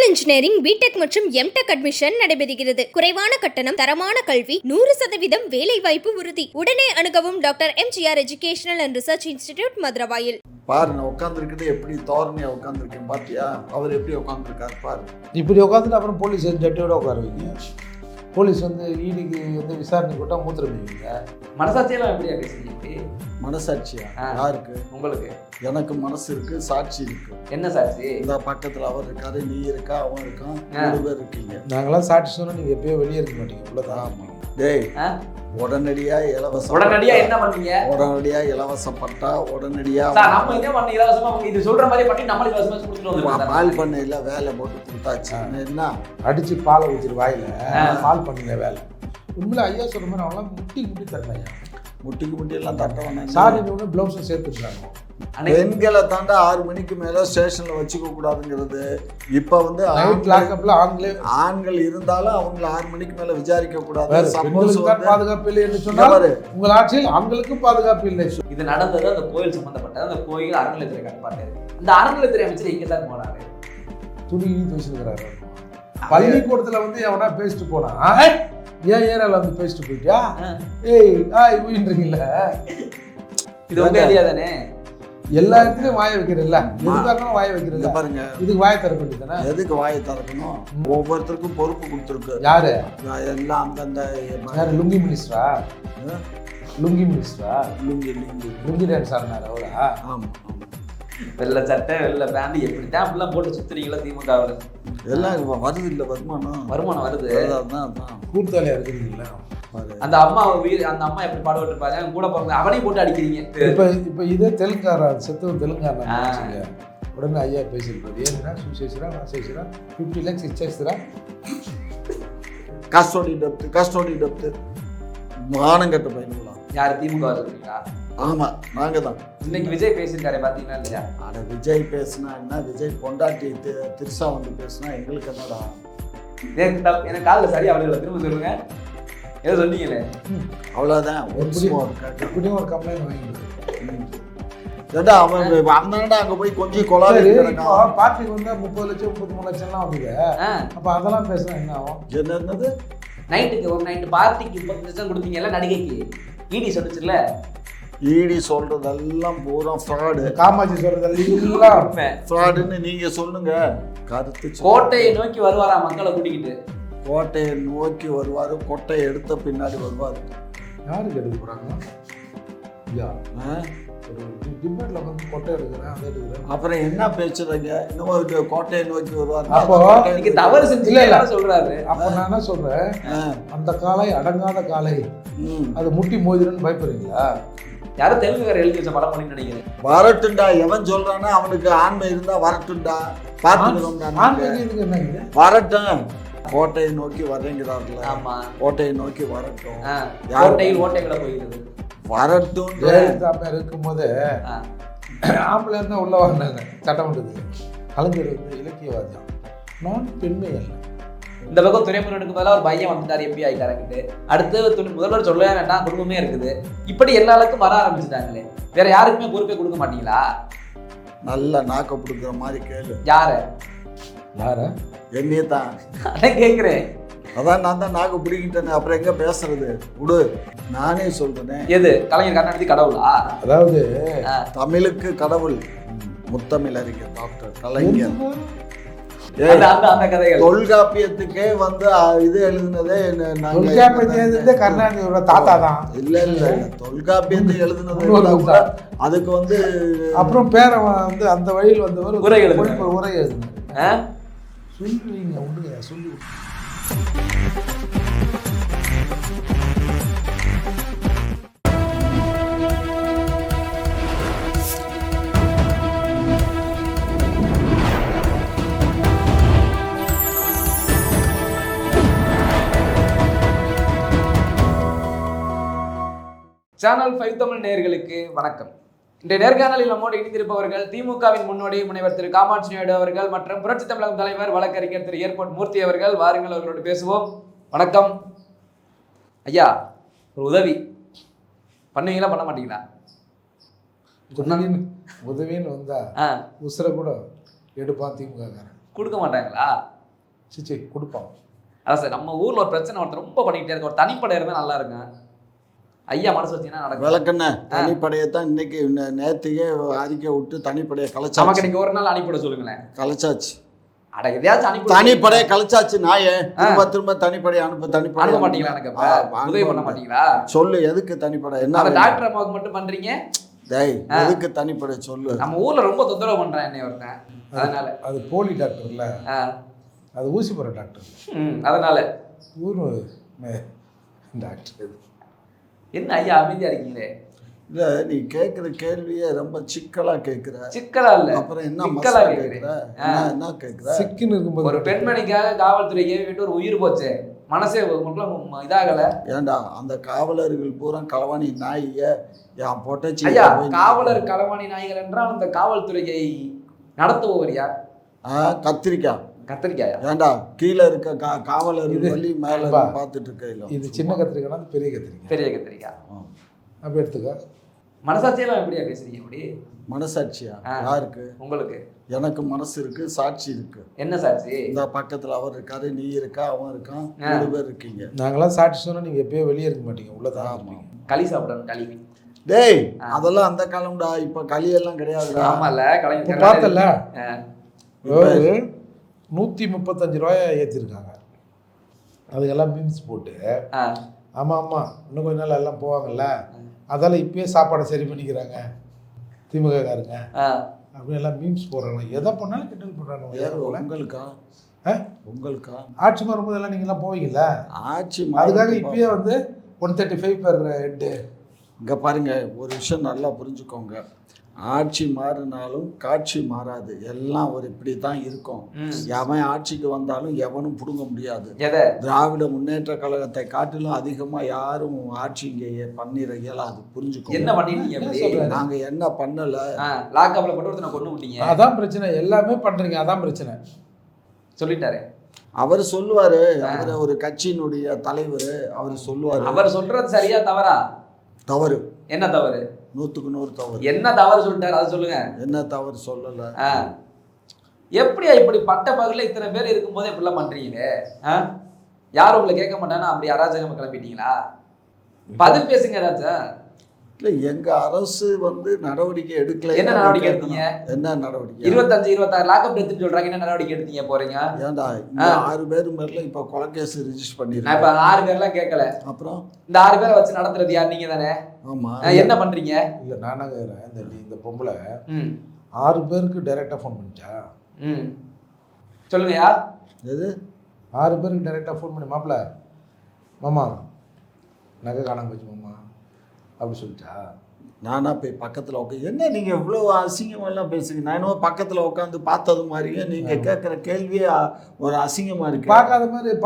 Engineering BTech மற்றும் MTech admission நடைபெறுகிறது. குறைவான கட்டணம், தரமான கல்வி, 100% வேலை வாய்ப்பு உறுதி. உடனே அணுகவும் doctor MGR educational and research institute, Maduravoyal. பாரு, நான் உட்காந்துருக்கிட்டு எப்படி தோரணையா உட்காந்துருக்கேன் பாத்தியா? அவர் எப்படி உட்காந்துருக்காரு பாரு. இப்படி உட்காந்துட்டு அப்புறம் போலீஸ் ஜட்டியோட உட்கார வைங்க. போலீஸ் வந்து ஈடிக்கு வந்து விசாரணை கூட்டா மூத்திரம் வைங்க. மனசாட்சியெல்லாம் எப்படியா பேசுறீங்க? மனசாட்சியா? யாருக்கு? உங்களுக்கு. எனக்கு மனசு இருக்கு, சாட்சி இருக்கு. என்ன சாட்சி? இந்த பக்கத்துல அவர் இருக்காரு, நீ இருக்கா, அவன் இருக்கான், 3 பேர் இருக்கீங்க. நாங்களாம் சாட்சி சொன்னா நீங்க எப்பயோ வெளியே இருக்க மாட்டீங்க. உள்ளதான். டேய், உடனடியா இலவசம். உடனடியா என்ன பண்ணீங்க? உடனடியா இலவசம் பட்டா உடனடியா நம்ம என்ன பண்ண இலவசமா இது சொல்ற மாதிரி பண்ணி நம்ம இலவசமா கொடுத்துட்டு வந்தோம். பால் பண்ணையில வேலை போட்டு கொடுத்தாச்சு. என்ன அடிச்சு பாலை ஊற்றிட்டு வாயில பால் பண்ணல வேலை. உண்மையில ஐயா சொல்ற மாதிரி அவங்களாம் முட்டி தரலையா? முட்டிக்கு எல்லாம் தட்ட வேணாம். சாரி ஒன்று பிளவுஸும் சேர்த்துக்கிறாங்க. பெண்களை தாண்டா 6 மணிக்கு மேல ஸ்டேஷன்ல வச்சுக்க கூடாதுங்கிறது. இப்ப வந்து ஆண்கள் இருந்தாலும் அவங்களை 6 மணிக்கு மேல விசாரிக்க கூடாது. பாதுகாப்பு இல்லை என்று சொன்னாரு. உங்கள் ஆட்சியில் ஆண்களுக்கும் பாதுகாப்பு இல்லை. இது நடந்தது அந்த கோயில் சம்பந்தப்பட்ட அந்த கோயில் அறநிலையத்துறை கட்டுப்பாடு. இந்த அறநிலையத்துறை அமைச்சர் இங்க தான் போனாரு. துணி வச்சிருக்கிறாரு. பள்ளிக்கூடத்துல வந்து எவனா பேசிட்டு போனா ஏன் ஏரியாவில் வந்து பேசிட்டு போயிட்டியா? ஊயின்றீங்கல்ல. இது வந்து ஐடியா தானே. எல்லா இடத்துலையும் வாய வைக்கிறதில்ல. எதுக்காக வாய வைக்கிறது பாருங்க. இதுக்கு வாயை திறக்க வேண்டியதானே. எதுக்கு வாயை திறக்கணும்? ஒவ்வொருத்தருக்கும் பொறுப்பு கொடுத்துருக்கு. யாரு? எல்லாம் அந்தந்த யாரு? லுங்கி மினிஸ்டரா? லுங்கி மினிஸ்டரா? லுங்கி டான்ஸ் ஆடினார் அவரா? ஆமா. வெள்ளை சட்டை, வெள்ளை பேண்ட், எப்படித்தான் அப்படிலாம் போட்டு சுத்துறீங்களா திமுகவில்? எல்லாம் வருது இல்லை, வருமானம் வருது. கூட்டாளியா இருக்கிறீங்களா? அந்த அம்மா எப்படி பாடுபட்டு இருப்பாங்க, கூட பிறந்த அவனையும் போட்டு அடிக்கிறீங்க. இப்ப இதே தெலுங்காரா, செத்தவன் தெலுங்காரா உடனே ஐயா பேசியிருப்பாரு. ஏன்னா சுசேஷரா நாசேஷரா 50 lakhs இச்சேஸ்ரா கஸ்டோடி டெப்த் மானம் கட்ட பையனுங்களா? யார்? திமுக இருக்கீங்களா? ஆமா, நாங்க தான். இன்னைக்கு விஜய் பேசியிருக்காரு பாத்தீங்கன்னா இல்லையா? அட, விஜய் பேசினா என்ன? விஜய் பொண்டாட்டி திரிஷா வந்து பேசினா எங்களுக்கு என்னடா? எனக்கு காலில் சரியா அவ்வளோ திரும்ப சொல்லுங்க. ஏதோ சொன்னீங்களே, அவ்வளோதான். ஒரு கம்ப்ளைண்ட் வாங்கிட்டு அவன் அங்க போய் கொஞ்சம் கொலாரி பார்ட்டிக்கு வந்தா 30 லட்சம் 33 லட்சம்லாம் வந்துது. அப்ப அதெல்லாம் பேசினா என்ன ஆகும்? என்னது? நைட்டுக்கு ஒரு நைட்டு பார்ட்டிக்கு 30 லட்சம் கொடுத்தீங்கல்ல நடிகைக்கு, ஈடி சொல்லுச்சுல்ல. ஈடி சொல்றதெல்லாம் பூரா ஃப்ராடு. காமாட்சி சொல்றதெல்லாம் ஃப்ராடுன்னு நீங்க சொல்லுங்க. கருத்து கோட்டையை நோக்கி வருவாரா மக்களை கூட்டிக்கிட்டு? கோட்டையை நோக்கி வருவாரு, கொட்டையை எடுத்த பின்னாடி வருவாரு. யாருக்கு எடுக்க போறாங்க? டிபேட்ல வந்து கொட்டை எடுக்கிறேன், அதை எடுக்கிறேன். அப்புறம் என்ன பேசுறீங்க? இன்னும் கோட்டையை நோக்கி வருவாரு. அப்போ நீங்க தவறு செஞ்சு சொல்றாரு. அப்ப நான் என்ன சொல்றேன், அந்த காலை அடங்காத காலை, அது முட்டி மோதிரன்னு பயப்படுறீங்களா? யாரும் தெலுங்குக்கார எழுதி வச்ச படம் பண்ணி நினைக்கிறேன். வரட்டுண்டா, எவன் சொல்றானா அவனுக்கு ஆண்மை இருந்தா வரட்டுண்டா, பார்த்துக்கணும். வரட்டும், கோட்டையை நோக்கி வரேங்கிறார்கள். ஆமா, கோட்டையை நோக்கி வரட்டும். கோட்டையில் ஓட்டைகளை போகிறது வரட்டும். இருக்கும் போது ஆம்பளை இருந்தா உள்ள வாங்கினாங்க சட்டமன்றத்துக்கு. கலைஞர் வந்து இலக்கியவாதியம், நான் பெண்மை அல்ல. இந்த பக்கம் துறைமுருகனுக்கு பதிலாக ஒரு பையன் வந்துட்டார், எம்பி ஆகிட்டாருக்கிட்டு. அடுத்து முதல்வர் சொல்லவே வேண்டாம், குடும்பமே இருக்குது. இப்படி எல்லா அளவுக்கும் வர ஆரம்பிச்சுட்டாங்களே, வேற யாருக்குமே பொறுப்பே கொடுக்க மாட்டீங்களா? நல்ல நாக்க பிடிக்கிற மாதிரி கேளு. யார? என்னையே தான். அதான் கேட்குறேன். அதான் நான் தான் நாக்க பிடிக்கிட்டேன்னு. அப்புறம் எங்க பேசுறது? விடு, நானே சொல்றேன். எது? கலைஞர் கருணாநிதி கடவுளா? அதாவது தமிழுக்கு கடவுள் முத்தமிழ் அறிஞர் டாக்டர் கலைஞர். தொல்காப்பியத்துக்கே வந்து இது எழுதுனதே கருணாநிதியோட தாத்தா தான். இல்ல தொல்காப்பியத்தை எழுதுனது அதுக்கு வந்து அப்புறம் பேர வந்து அந்த வழியில் வந்தவர் உரை எழுதுனார். சொல்லுவீங்க உண்டுங்க, சொல்லி. சேனல் 5 தமிழ் நேயர்களுக்கு வணக்கம். இன்றைய நேர்காணலில் நம்மோடு இணைந்திருப்பவர்கள் திமுகவின் முன்னோடி முனைவர் திரு காமாட்சி நாயுடு அவர்கள் மற்றும் புரட்சி தமிழகம் தலைவர் வழக்கறிஞர் திரு ஏர்போர்ட் மூர்த்தி அவர்கள். வாருங்கள், அவர்களோடு பேசுவோம். வணக்கம் ஐயா. ஒரு உதவி பண்ணுவீங்களா, பண்ண மாட்டீங்களா? உதவின்னு வந்தா உசுரை கூட எடுப்பான் திமுக கொடுக்க மாட்டாங்களா? சிச்சை கொடுப்பாங்க. அதான் சார், நம்ம ஊர்ல ஒரு பிரச்சனை ஒருத்தர் ரொம்ப பண்ணிக்கிட்டே இருக்க, ஒரு தனிப்படை இருந்தால் நல்லா இருக்கும். ஐயா மனசு வச்சீங்கன்னா நடக்கும். விளக்கண்ண தனிப்படையத்தான் இன்னைக்கு நேற்றுக்கே அறிக்கை விட்டு தனிப்படையை நமக்கு கலைச்சாச்சு. இன்னைக்கு ஒரு நாள் அனுப்பிவிட சொல்லுங்களேன். கலைச்சாச்சு. அட எதையாச்சும் அனுப்பி தனிப்படையை கலைச்சாச்சு. நாயே திரும்ப தனிப்படையை தனிப்படை அனுப்ப மாட்டீங்களா? எனக்கு உதவி பண்ண மாட்டீங்களா? சொல்லு, எதுக்கு தனிப்படை? என்ன அந்த டாக்டர் அம்மாவுக்கு மட்டும் பண்றீங்க? டேய், எதுக்கு தனிப்படை சொல்லு. நம்ம ஊர்ல ரொம்ப தொந்தரவு பண்றேன் என்னை ஒருத்தன். அதனால அது போலி டாக்டர் இல்ல, அது ஊசி போற டாக்டர். அதனால ஊர் டாக்டர். என்ன ஐயா அமைதியா இருக்கீங்களே? இல்ல, நீ கேட்குற கேள்வியே ரொம்ப சிக்கலா கேட்குற. சிக்கலா இல்ல, அப்புறம் என்ன சிக்கலா மசாலா கேக்குறேன். கேட்குற? என்ன கேட்குற? சிக்கன் இருக்கும்போது ஒரு பெண்மணிக்காக காவல்துறை ஏவி விட்டு ஒரு உயிர் போச்சு, மனசே இதாகல. ஏண்டா அந்த காவலர்கள் பூரா களவாணி நாயிய என் பொட்டச்சி. ஐயா, காவலர் களவாணி நாய்கள் என்றால் அந்த காவல்துறையை நடத்துபவர் யார்? கத்திரிக்காய். கத்திரிக்காயா? ஏண்டா கீழே இருக்க காவலர்கள் வழி மேல பார்த்துட்டு இருக்க. இது சின்ன கத்திரிக்காய், பெரிய கத்திரிக்காய். பெரிய கத்திரிக்காய் அப்படி எடுத்துக்க. மனசாட்சியெல்லாம் எப்படியா பேசுறீங்க? இப்படி மனசாட்சியா? யாருக்கு? உங்களுக்கு. எனக்கு மனசு இருக்கு, சாட்சி இருக்கு. என்ன சாட்சி? இந்த பக்கத்துல அவர் இருக்காரு, நீ இருக்கா, அவன் இருக்கான், 3 பேர் இருக்கீங்க. நாங்களாம் சாட்சி சொன்னா நீங்க எப்பயோ வெளியே இருக்க மாட்டீங்க, உள்ளதான் இருப்பீங்க. களி சாப்பிடணும், களி. டேய், அதெல்லாம் அந்த காலம்டா, இப்ப களி எல்லாம் கிடையாதுடா. ஆமால, கலைஞர் பார்த்தல 135 ரூபாய் ஏற்றிருக்காங்க. அதுக்கெல்லாம் மீம்ஸ் போட்டு ஆமாம் ஆமாம் இன்னும் கொஞ்ச நாள் எல்லாம் போவாங்கல்ல, அதால இப்பயே சாப்பாடை சரி பண்ணிக்கிறாங்க திமுககாரங்க அப்படின்னு எல்லாம் மீம்ஸ் போடுறாங்க. எதை பண்ணாலும் கிண்டல் பண்ணுறாங்க. உங்களுக்கா ஆட்சி மாறும்போது எல்லாம் நீங்கள்லாம் போவீங்கல்ல, ஆட்சி அதுக்காக இப்பயே 135 பெர் ஹெட்டு. இங்கே பாருங்க, ஒரு விஷயம் நல்லா புரிஞ்சுக்கோங்க. ஆட்சி மாறினாலும் காட்சி மாறாது. எல்லாம் ஒரு இப்படி தான் இருக்கும். எவன் ஆட்சிக்கு வந்தாலும் எவனும் பிடுங்க முடியாது. திராவிட முன்னேற்ற கழகத்தை காட்டிலும் அதிகமாக யாரும் ஆட்சி இங்கே பண்ணிட இயலாது. புரிஞ்சுக்கோ. என்ன பண்ணிட்டீங்க? நாங்கள் என்ன பண்ணலை, லாக்அப்ல போட்டு ஒருத்தனை கொண்டு விட்டீங்க. அதான் பிரச்சனை, எல்லாமே பண்ணுறீங்க, அதான் பிரச்சனை சொல்லிட்டாரு. அவர் சொல்லுவாரு, அவர் ஒரு கட்சியினுடைய தலைவர், அவர் சொல்லுவாரு. அவர் சொல்றது சரியா தவறா? தவறு. என்ன தவறு? 100க்கு 100 தவறு. என்ன தவறு சொல்லிட்டாரு, அதை சொல்லுங்க. என்ன தவறு சொல்லல? எப்படியா இப்படி பட்ட பகல இத்தனை பேர் இருக்கும்போது இப்படிலாம் பண்றீங்களே? யாரும் உங்களை கேட்க மாட்டானா? அப்படி அராஜகம் கிளம்பிட்டீங்களா? பதில் பேசுங்க ஏதாச்சும். இல்லை, எங்க அரசு நடவடிக்கை எடுக்கல. என்ன நடவடிக்கை எடுத்தீங்க? என்ன நடவடிக்கை? 25, 26 லாக்அப் எடுத்துன்னு சொல்றாங்க. என்ன நடவடிக்கை எடுத்தீங்க போறீங்க? ஏன்டா 6 பேர் மேல இப்ப கொலைகேஸ் ரிஜிஸ்டர் பண்ணிருக்கேன். இப்ப 6 பேர்லாம் கேட்கல. அப்புறம் இந்த 6 பேரை வச்சு நடத்துறது யார்? நீங்க தானே? ஆமா. என்ன பண்றீங்க? இல்ல நானா கேக்குறேன், இந்த பொம்பளை 6 பேருக்கு டைரக்டா ஃபோன் பண்ணிச்சா? சொல்லுங்க யார்? எது? 6 பேருக்கு டைரக்டா ஃபோன் பண்ணி, மாப்பிள்ள மாமா நகை காணாம போச்சு மாமா அப்படி சொல்லிட்டா? நானா போய் பக்கத்துல உட்காந்து, என்ன நீங்க இவ்வளவு அசிங்கமெல்லாம் பேசுறீங்க? நான் என்னவோ பக்கத்துல உட்காந்து பார்த்தது மாதிரியே நீங்க கேட்குற கேள்வியே ஒரு அசிங்கமா இருக்கு.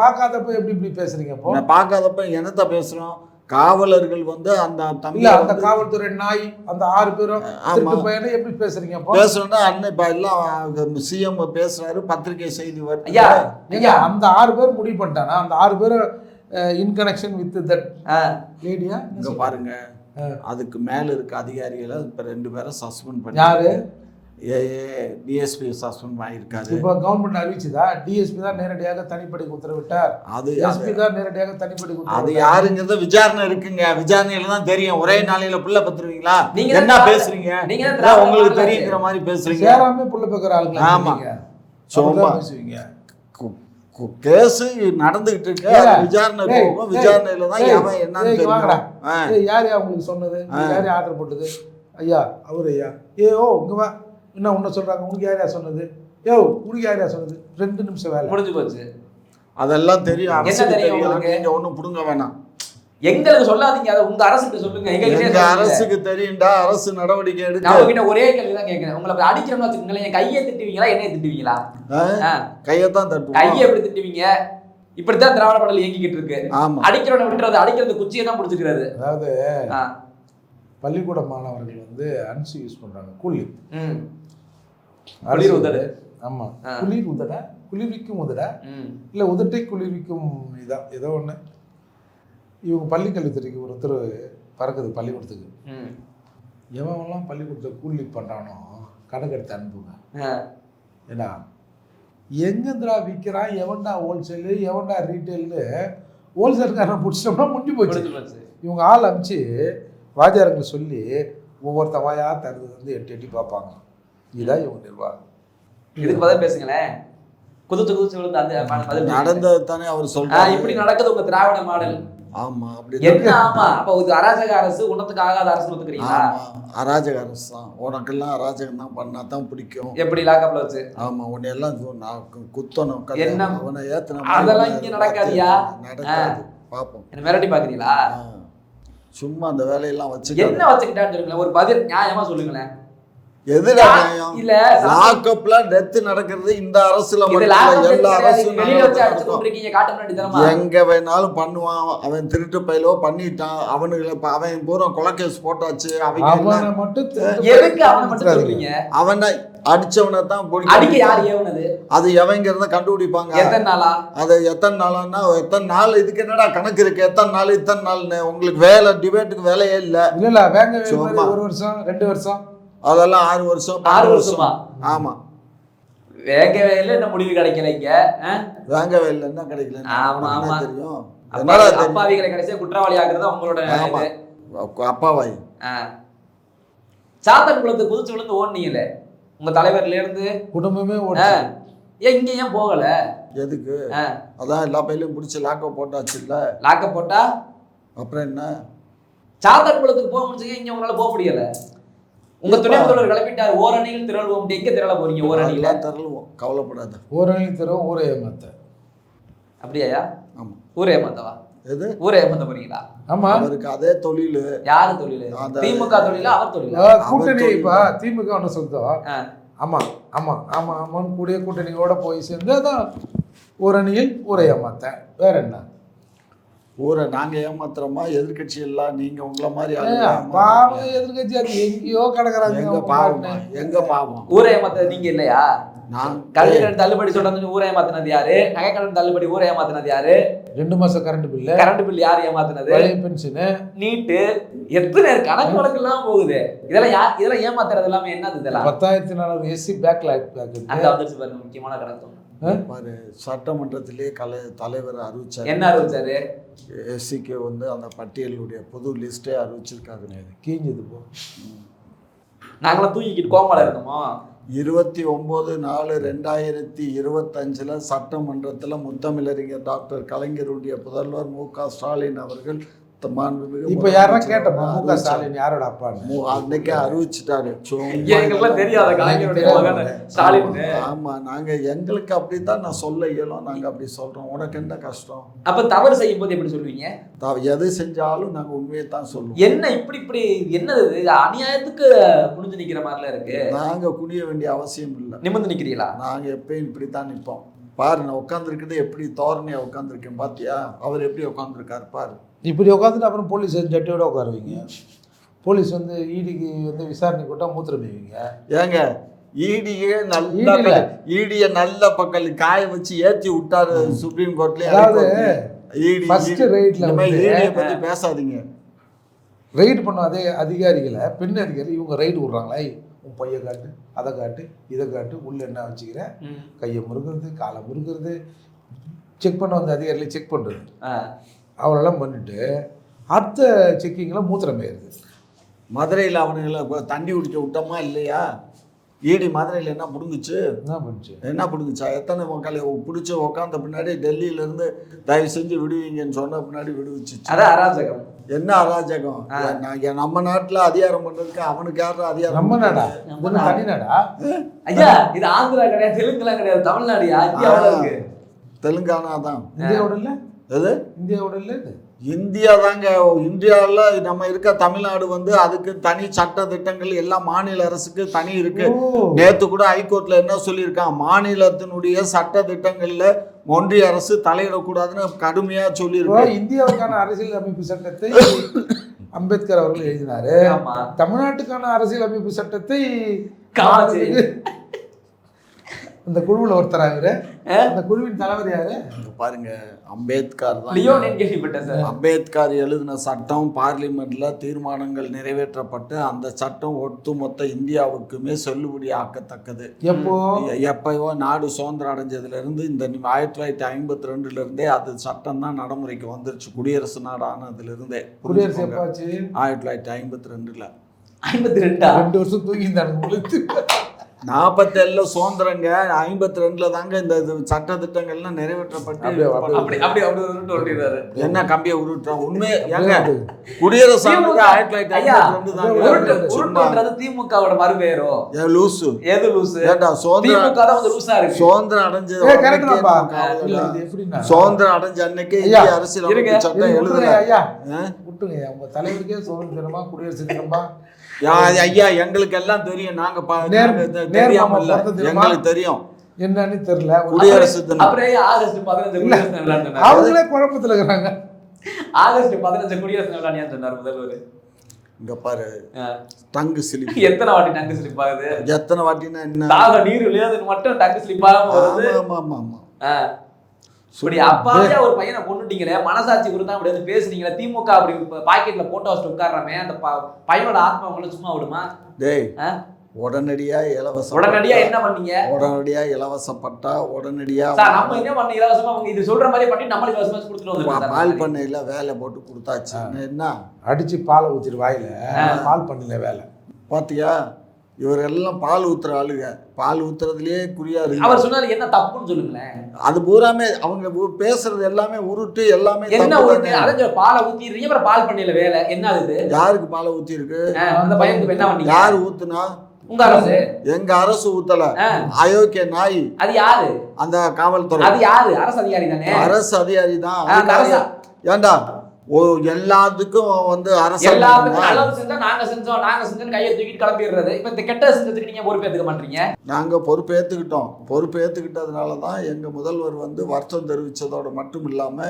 பார்க்காதப்ப எப்படி இப்படி பேசுறீங்க? பார்க்காதப்ப என்னத்த பேசுறோம்? காவலர்கள் அந்த தமிழ் அந்த காவல்துறை நாய் அந்த 6 பேரும் எப்படி பேசுறீங்க? பேசுறோம்னா அண்ணன் இப்ப எல்லாம் சிஎம் பேசுறாரு, பத்திரிகை செய்தி வருது. ஐயா அந்த 6 பேர் முடிவு பண்ணிட்டானா? அந்த 6 பேரும் இன் கனெக்ஷன் வித் தட் லேடியா? இங்க பாருங்க, அதுக்கு மேல இருக்க அதிகாரிகளை இப்ப 2 பேரை சஸ்பெண்ட் பண்ணி. யாரு? டிஎஸ்பி சஸ்பெண்ட் ஆகியிருக்காரு. இப்போ கவர்மெண்ட் அறிவிச்சுதா? டிஎஸ்பி தான் நேரடியாக தனிப்படைக்கு உத்தரவிட்டார். அது எஸ்பி தான் நேரடியாக தனிப்படைக்கு. அது யாருங்கிறத விசாரணை இருக்குங்க, விசாரணையில தான் தெரியும். ஒரே நாளையில புள்ள பத்துருவீங்களா? என்ன பேசுறீங்க? உங்களுக்கு தெரியுங்கிற மாதிரி பேசுறீங்க. சேராமே புள்ள பேக்கிற ஆளுங்க. ஆமா, சும்மா பேசுவீங்க. கேஸ் நடந்துகிட்டு இருக்கு, விசாரணை போகும். விசாரணையில தான் எவன் என்னன்னு தெரியும். யார் உங்களுக்கு சொன்னது? யார் ஆர்டர் போட்டது? ஐயா அவரு ஐயா ஓ இங்க வா, என்ன உன்ன சொல்றாங்க? உனக்கு யாரையா சொன்னது? உனக்கு யாரையா சொன்னது? 2 நிமிஷம் வேலை முடிஞ்சு போச்சு. அதெல்லாம் தெரியும். அரசு தெரியும். நீங்க ஒண்ணும் புடுங்க வேணாம். எங்களுக்கு சொல்லாதீங்க, அதை உங்க அரசுக்கு சொல்லுங்க. எங்க அரசுக்கு தெரியும்டா, அரசு நடவடிக்கை எடுக்க. நான் உங்ககிட்ட ஒரே கேள்வி தான் கேட்கிறேன். உங்களை அடிக்கிறோம்னு வச்சுக்கோங்களேன், என் கையை திட்டுவீங்களா என்னைய திட்டுவீங்களா? கையத்தான் தட்டுவோம். கையை எப்படி திட்டுவீங்க? இப்படித்தான் திராவிட மாடல் இயங்கிக்கிட்டு இருக்கு. அடிக்கிறவனை விட்டுறது, அடிக்கிறது குச்சியை தான் பிடிச்சிக்கிறது. அதாவது பள்ளிக்கூட மாணவர்கள் அன்சு யூஸ் பண்றாங்க. குளிர் உதடு. ஆமா, குளிர் உதட, குளிர்விக்கும் உதட, இல்ல உதட்டை குளிர்விக்கும் இதான் ஏதோ ஒண்ணு. இவங்க பள்ளிக்கல்வித்துறைக்கு ஒரு உத்தரவு பறக்குது பள்ளிக்கூடத்துக்கு. எவன்லாம் பள்ளிக்கூடத்தை கூலி பண்றானோ கணக்கு எடுத்து அனுப்புங்க. ஏன்னா எங்கேந்திரா விற்கிறான், எவன்டா ஹோல்சேலு, எவன்டா ரீட்டெயில்னு ஹோல்சேல்காரன் பிடிச்சிட்டோம்னா முடிஞ்சு போச்சு. இவங்க ஆள் அனுப்பிச்சு வாத்தியாரங்களை சொல்லி ஒவ்வொருத்த வாயா தருது வந்து எட்டி பார்ப்பாங்க. இதுதான் இவங்க நிர்வாகம். இதுக்கு பதில் பேசுங்களேன். குதிச்சு விழுந்து அந்த நடந்தது தானே அவர் சொல்றாரு. இப்படி நடக்குது உங்க திராவிட மாடல். ஆமா, அப்படி என்ன? ஆமா, அப்ப இது அராஜக அரசு, உன்னத்துக்கு ஆகாத அரசு ஒத்துக்கிறீங்களா? அராஜக அரசு தான். உனக்கெல்லாம் அராஜகம் தான் பண்ணா தான் பிடிக்கும். எப்படி லாக்கப்ல வச்சு? ஆமா, உன்னை எல்லாம் குத்தணும், என்ன அவனை ஏத்தணும். அதெல்லாம் இங்க நடக்காதியா? நடக்காது. பாப்போம். என்ன மிரட்டி பாக்குறீங்களா? சும்மா அந்த வேலையெல்லாம் வச்சு என்ன வச்சுக்கிட்டான்னு சொல்லுங்களேன். ஒரு பதில் நியாயமா சொல்லுங்களேன். எதுல நியாயம்? இல்ல லாக்அப்ல டெத் நடக்கிறது இந்த அரசுல மட்டும் எல்லா அரசும் எங்க வேணாலும் பண்ணுவான். அவன் திருட்டு பயிலோ பண்ணிட்டான். அவனுங்களை அவன் பூரா கொலைகேஸ் போட்டாச்சு. அவங்க அவனை அடிச்சவனை தான் அது எவங்கிறத கண்டுபிடிப்பாங்க. அது எத்தனை நாளான்னா எத்தனை நாள், இதுக்கு என்னடா கணக்கு இருக்கு? எத்தனை நாள் இத்தனை நாள்னு உங்களுக்கு வேலை டிபேட்டுக்கு வேலையே இல்லை. சும்மா 1 வருஷம் 2 வருஷம் அதெல்லாம் 6 வருஷம் 6 வருஷமா? ஆமா, வேங்க வேலையில என்ன முடிவு கிடைக்கலைங்க. வேங்க வேலையில என்ன கிடைக்கல தெரியும். அப்பாவிகளை கடைசியா குற்றவாளி ஆகுறது உங்களோட அப்பாவாய். சாத்தன் குளத்துக்கு குதிச்சு விழுந்து ஓடுனீங்களே உங்க தலைவர்ல இருந்து குடும்பமே ஏன் இங்க ஏன் போகல? எதுக்கு? அதான் எல்லா பையிலும் பிடிச்சி லாக்கப் போட்டாச்சு. இல்ல லாக்கப் போட்டா அப்புறம் என்ன? சாத்தன் குளத்துக்கு போக முடிஞ்சு இங்க உங்களால போக முடியல. உங்க துணை முதல்வர் கிளப்பிட்டாரு. ஓரணியில் திரள்வோம். எங்க திரள போறீங்க? ஓரணியில திரளுவோம், கவலைப்படாத. ஓரணியில் திரவும், ஊரை ஏமாத்த. அப்படியா? ஆமா, ஊரை ஏமாத்தவா? எது ஊரை ஏமாத்த போறீங்களா? ஆமா, அவருக்கு அதே தொழில். யாரு தொழில்? திமுக தொழில? அவர் தொழில் கூட்டணி. இப்ப திமுக ஒண்ணு சொல்றோம். ஆமா ஆமா ஆமா ஆமான்னு கூடிய கூட்டணியோட போய் சேர்ந்து அதான் ஓரணியில் ஊரை ஏமாத்த. வேற என்ன? ஊரை நாங்க ஏமாத்துறோமா? எதிர்கட்சி எல்லாம் நீங்க உங்களை மாதிரி எதிர்கட்சி அது எங்கேயோ கிடக்குறாங்க. எங்க பாவம்? ஊரை ஏமாத்த நீங்க இல்லையா? கல்வி கடன் தள்ளுபடி சொல்றது ஊரை ஏமாத்தினது யாரு? நகை கடன் தள்ளுபடி ஊரை ஏமாத்தினது யாரு? 2 மாசம் கரண்ட் பில் யாரு ஏமாத்தினது? பென்ஷனு, நீட்டு, எத்தனை கணக்கு வழக்கு எல்லாம் போகுது. இதெல்லாம் ஏமாத்துறது எல்லாமே என்னது? இதெல்லாம் 10,400 SC பேக்லாக் அந்த வந்துருச்சு பாருங்க. முக்கியமான கணக்கு சட்டமன்றத்திலே தலைவர் அறிவிச்சார். என்ன அறிவிச்சாரு? எஸ்சிக்கு வந்து அந்த பட்டியலுடைய பொது லிஸ்டே அறிவிச்சிருக்காரு. கீஞ்சது போ. நாங்களாம் தூக்கிக்கிட்டு கோமால இருந்தோமோ. 29/4/2025 சட்டமன்றத்தில் முத்தமிழறிஞர் டாக்டர் கலைஞருடைய புதல்வர் மு.க. ஸ்டாலின் அவர்கள் இப்ப யாரா கேட்டோமா மு.க. ஸ்டாலின் யாரோட அப்பான்னு? அன்னைக்கு அறிவிச்சுட்டாரு. ஆமா, நாங்க எங்களுக்கு அப்படித்தான் நான் சொல்ல இயலும். நாங்க அப்படி சொல்றோம். உனக்கு என்ன கஷ்டம்? அப்ப தவறு செய்யும் போது எப்படி சொல்லுவீங்க? எது செஞ்சாலும் நாங்க உண்மையை தான் சொல்லுவோம். என்ன இப்படி என்னது அநியாயத்துக்கு குனிஞ்சு நிக்கிற மாதிரிலாம் இருக்கு. நாங்க குனிய வேண்டிய அவசியம் இல்லை. நிமிர்ந்து நிக்கிறீங்களா? நாங்க எப்பயும் இப்படித்தான் நிற்போம். பாரு, நான் உட்காந்துருக்குது எப்படி தோரணையா உட்காந்துருக்கேன் பாத்தியா? அவர் எப்படி உட்காந்துருக்காரு பாரு. இப்படி உட்காந்துட்டு அப்புறம் போலீஸ் ஜட்டியோட உட்காருவீங்க. போலீஸ் வந்து ஈடிக்கு வந்து விசாரணை கூட்டா மூத்திரம் வைவீங்க. ஏங்க ஈடியே நல்ல பக்கம் காய வச்சு ஏற்றி விட்டாரு சுப்ரீம் கோர்ட்ல. பத்தி பேசாதீங்க. ரைடு பண்ண அதே அதிகாரிகளை, பெண் அதிகாரி இவங்க ரைடு விடுறாங்களா? உன் பைய காட்டு, அதை காட்டு, இதை காட்டு, உள்ள என்ன வச்சுக்கிறேன், கையை முறுகிறது, காலை முறுகிறது, செக் பண்ண வந்த அதிகாரிகளை செக் பண்ணுறது, அவளெல்லாம் பண்ணிட்டு அடுத்த செக்கிங்கில் மூத்திரம் போயிடுது. மதுரையில் அவனுங்களை தண்ணி குடிக்க விட்டோமா இல்லையா? ஈடி மதுரையில் என்ன பிடுங்குச்சு? என்ன பிடுங்குச்சா? எத்தனை மக்களை பிடிச்சி உக்காந்த பின்னாடி டெல்லியிலேருந்து தயவு செஞ்சு விடுவீங்கன்னு சொன்ன பின்னாடி விடுவிச்சு. அதான் அராஜகம். என்ன அராஜகம்? நம்ம நாட்டில் அதிகாரம் பண்ணுறதுக்கு அவனுக்கு யாரும் அதிகாரம்? நம்ம நாடா? தனி நாடா? ஐயா, இது ஆந்திரா கிடையாது, தெலுங்குலாம் கிடையாது, தமிழ்நாடுயா. இந்தியாவில் இருக்கு. தெலுங்கானா தான். இந்தியாவோட இல்லை. எது இந்தியாவோட இல்லை? இது இந்தியா தாங்க. இந்தியாவில் நம்ம இருக்க தமிழ்நாடு வந்து அதுக்கு தனி சட்ட திட்டங்கள் எல்லாம் மாநில அரசுக்கு தனி இருக்கு. நேற்று கூட ஹைகோர்ட்ல என்ன சொல்லியிருக்கான்? மாநிலத்தினுடைய சட்ட திட்டங்கள்ல ஒன்றிய அரசு தலையிடக்கூடாதுன்னு கடுமையா சொல்லியிருக்கோம். இந்தியாவுக்கான அரசியல் அமைப்பு சட்டத்தை அம்பேத்கர் அவர்கள் எழுதினாரு. தமிழ்நாட்டுக்கான அரசியல் அமைப்பு சட்டத்தை அந்த குழுவில் ஒருத்தராக அந்த குழுவின் தலைவர் யாரு? இங்க பாருங்க, அம்பேத்கர் தான். லியோனின் கேள்விப்பட்டேன் சார். அம்பேத்கர் எழுதின சட்டம் பார்லிமெண்ட்ல தீர்மானங்கள் நிறைவேற்றப்பட்டு அந்த சட்டம் ஒட்டுமொத்த இந்தியாவுக்குமே செல்லுபடி ஆக்கத்தக்கது. எப்பயோ நாடு சுதந்திரம் அடைஞ்சதுல இருந்து இந்த 1952 இருந்தே அது சட்டம் தான் நடைமுறைக்கு வந்துருச்சு. குடியரசு நாடானதுல இருந்தே. குடியரசு எப்ப ஆச்சு? 1952ல. 52 வருஷம் தூங்கி இருந்தாங்க. 47ல சுதந்திரங்க, 52ல தாங்க இந்த சட்ட திட்டங்கள்லாம் நிறைவேற்றப்பட்டு. என்ன கம்பியை உருட்டுறோம்? உண்மை ஏங்க, குடியரசு 1952 தாங்க. திமுகவோட மறுபெயரோ லூசு. எது லூசு? ஏண்டா சுதந்திரம் அடைஞ்ச சுதந்திரம் அடைஞ்ச அன்னைக்கு இந்திய அரசியல் சட்டம் எழுதுறாங்க. உங்க தலைவருக்கே சுதந்திரமா குடியரசு தினமா? ஐயா எங்களுக்கு எல்லாம் தெரியும். நாங்க தெரியாமல்ல, எங்களுக்கு தெரியும் என்னன்னு தெரியல. குடியரசு தினம் ஆகஸ்ட் 15 அவங்களே குழப்பத்துல இருக்கிறாங்க. ஆகஸ்ட் 15 குடியரசு நாள் சொன்னார் முதல்வர். இங்க பாரு, டங்கு ஸ்லிப். எத்தனை வாட்டி டங்கு ஸ்லிப் ஆகுது? எத்தனை வாட்டினா என்ன? நீர் விளையாதுன்னு மட்டும் டங்கு ஸ்லிப் ஆகாம வருது. ஆமா ஆமா ஆமா. இப்படி அப்பாவே ஒரு பையனை கொண்டுட்டீங்களே, மனசாட்சி குறித்தா அப்படி வந்து பேசுறீங்களே. திமுக அப்படி பாக்கெட்ல போட்டோ வச்சுட்டு உட்கார்றாமே, அந்த பையனோட ஆத்மா உங்களை சும்மா விடுமா? டேய், உடனடியா இலவசம். உடனடியா என்ன பண்ணீங்க? உடனடியா இலவசப்பட்டா உடனடியா நம்ம என்ன பண்ண இலவசமா இது சொல்ற மாதிரி பண்ணி நம்மளுக்கு இலவசமா கொடுத்துட்டு பால் பண்ணையில வேலை போட்டு கொடுத்தாச்சு. என்ன அடிச்சு பாலை ஊத்திட்டு வாயில பால் பண்ணல வேலை பாத்தியா? இவர் எல்லாம் பால் ஊத்துற ஆளுங்க. பால் ஊத்துறதுலயே குறியா இருக்கு. அவர் சொன்னாரு என்ன தப்புன்னு சொல்லுங்களேன். அது பூராமே அவங்க பேசுறது எல்லாமே உருட்டு, எல்லாமே என்ன உருட்டு? அத பாலை ஊத்திடுறீங்க, அப்புறம் பால் பண்ணல வேலை என்ன அது? யாருக்கு பாலை ஊத்தி இருக்கு? அந்த பையனுக்கு என்ன பண்ணீங்க? யார் ஊத்துனா? உங்க அரசு. எங்க அரசு ஊத்தல. அயோக்கிய நாய். அது யாரு? அந்த காவல்துறை. அது யாரு? அரசு அதிகாரி தானே. அரசு அதிகாரி தான். ஏண்டா எல்லாத்துக்கும் வந்து அரசு எல்லாத்துக்கும் நல்லது செஞ்சா நாங்க செஞ்சோம் கையை தூக்கிட்டு கிளம்பிடுறது. இப்ப இந்த கெட்ட செஞ்சதுக்கு நீங்க பொறுப்பேற்றுக்க மாட்டீங்க. நாங்க பொறுப்பேற்றுக்கிட்டோம். பொறுப்பேற்றுக்கிட்டதுனால தான் எங்க முதல்வர் வந்து வருத்தம் தெரிவிச்சதோட மட்டும் இல்லாம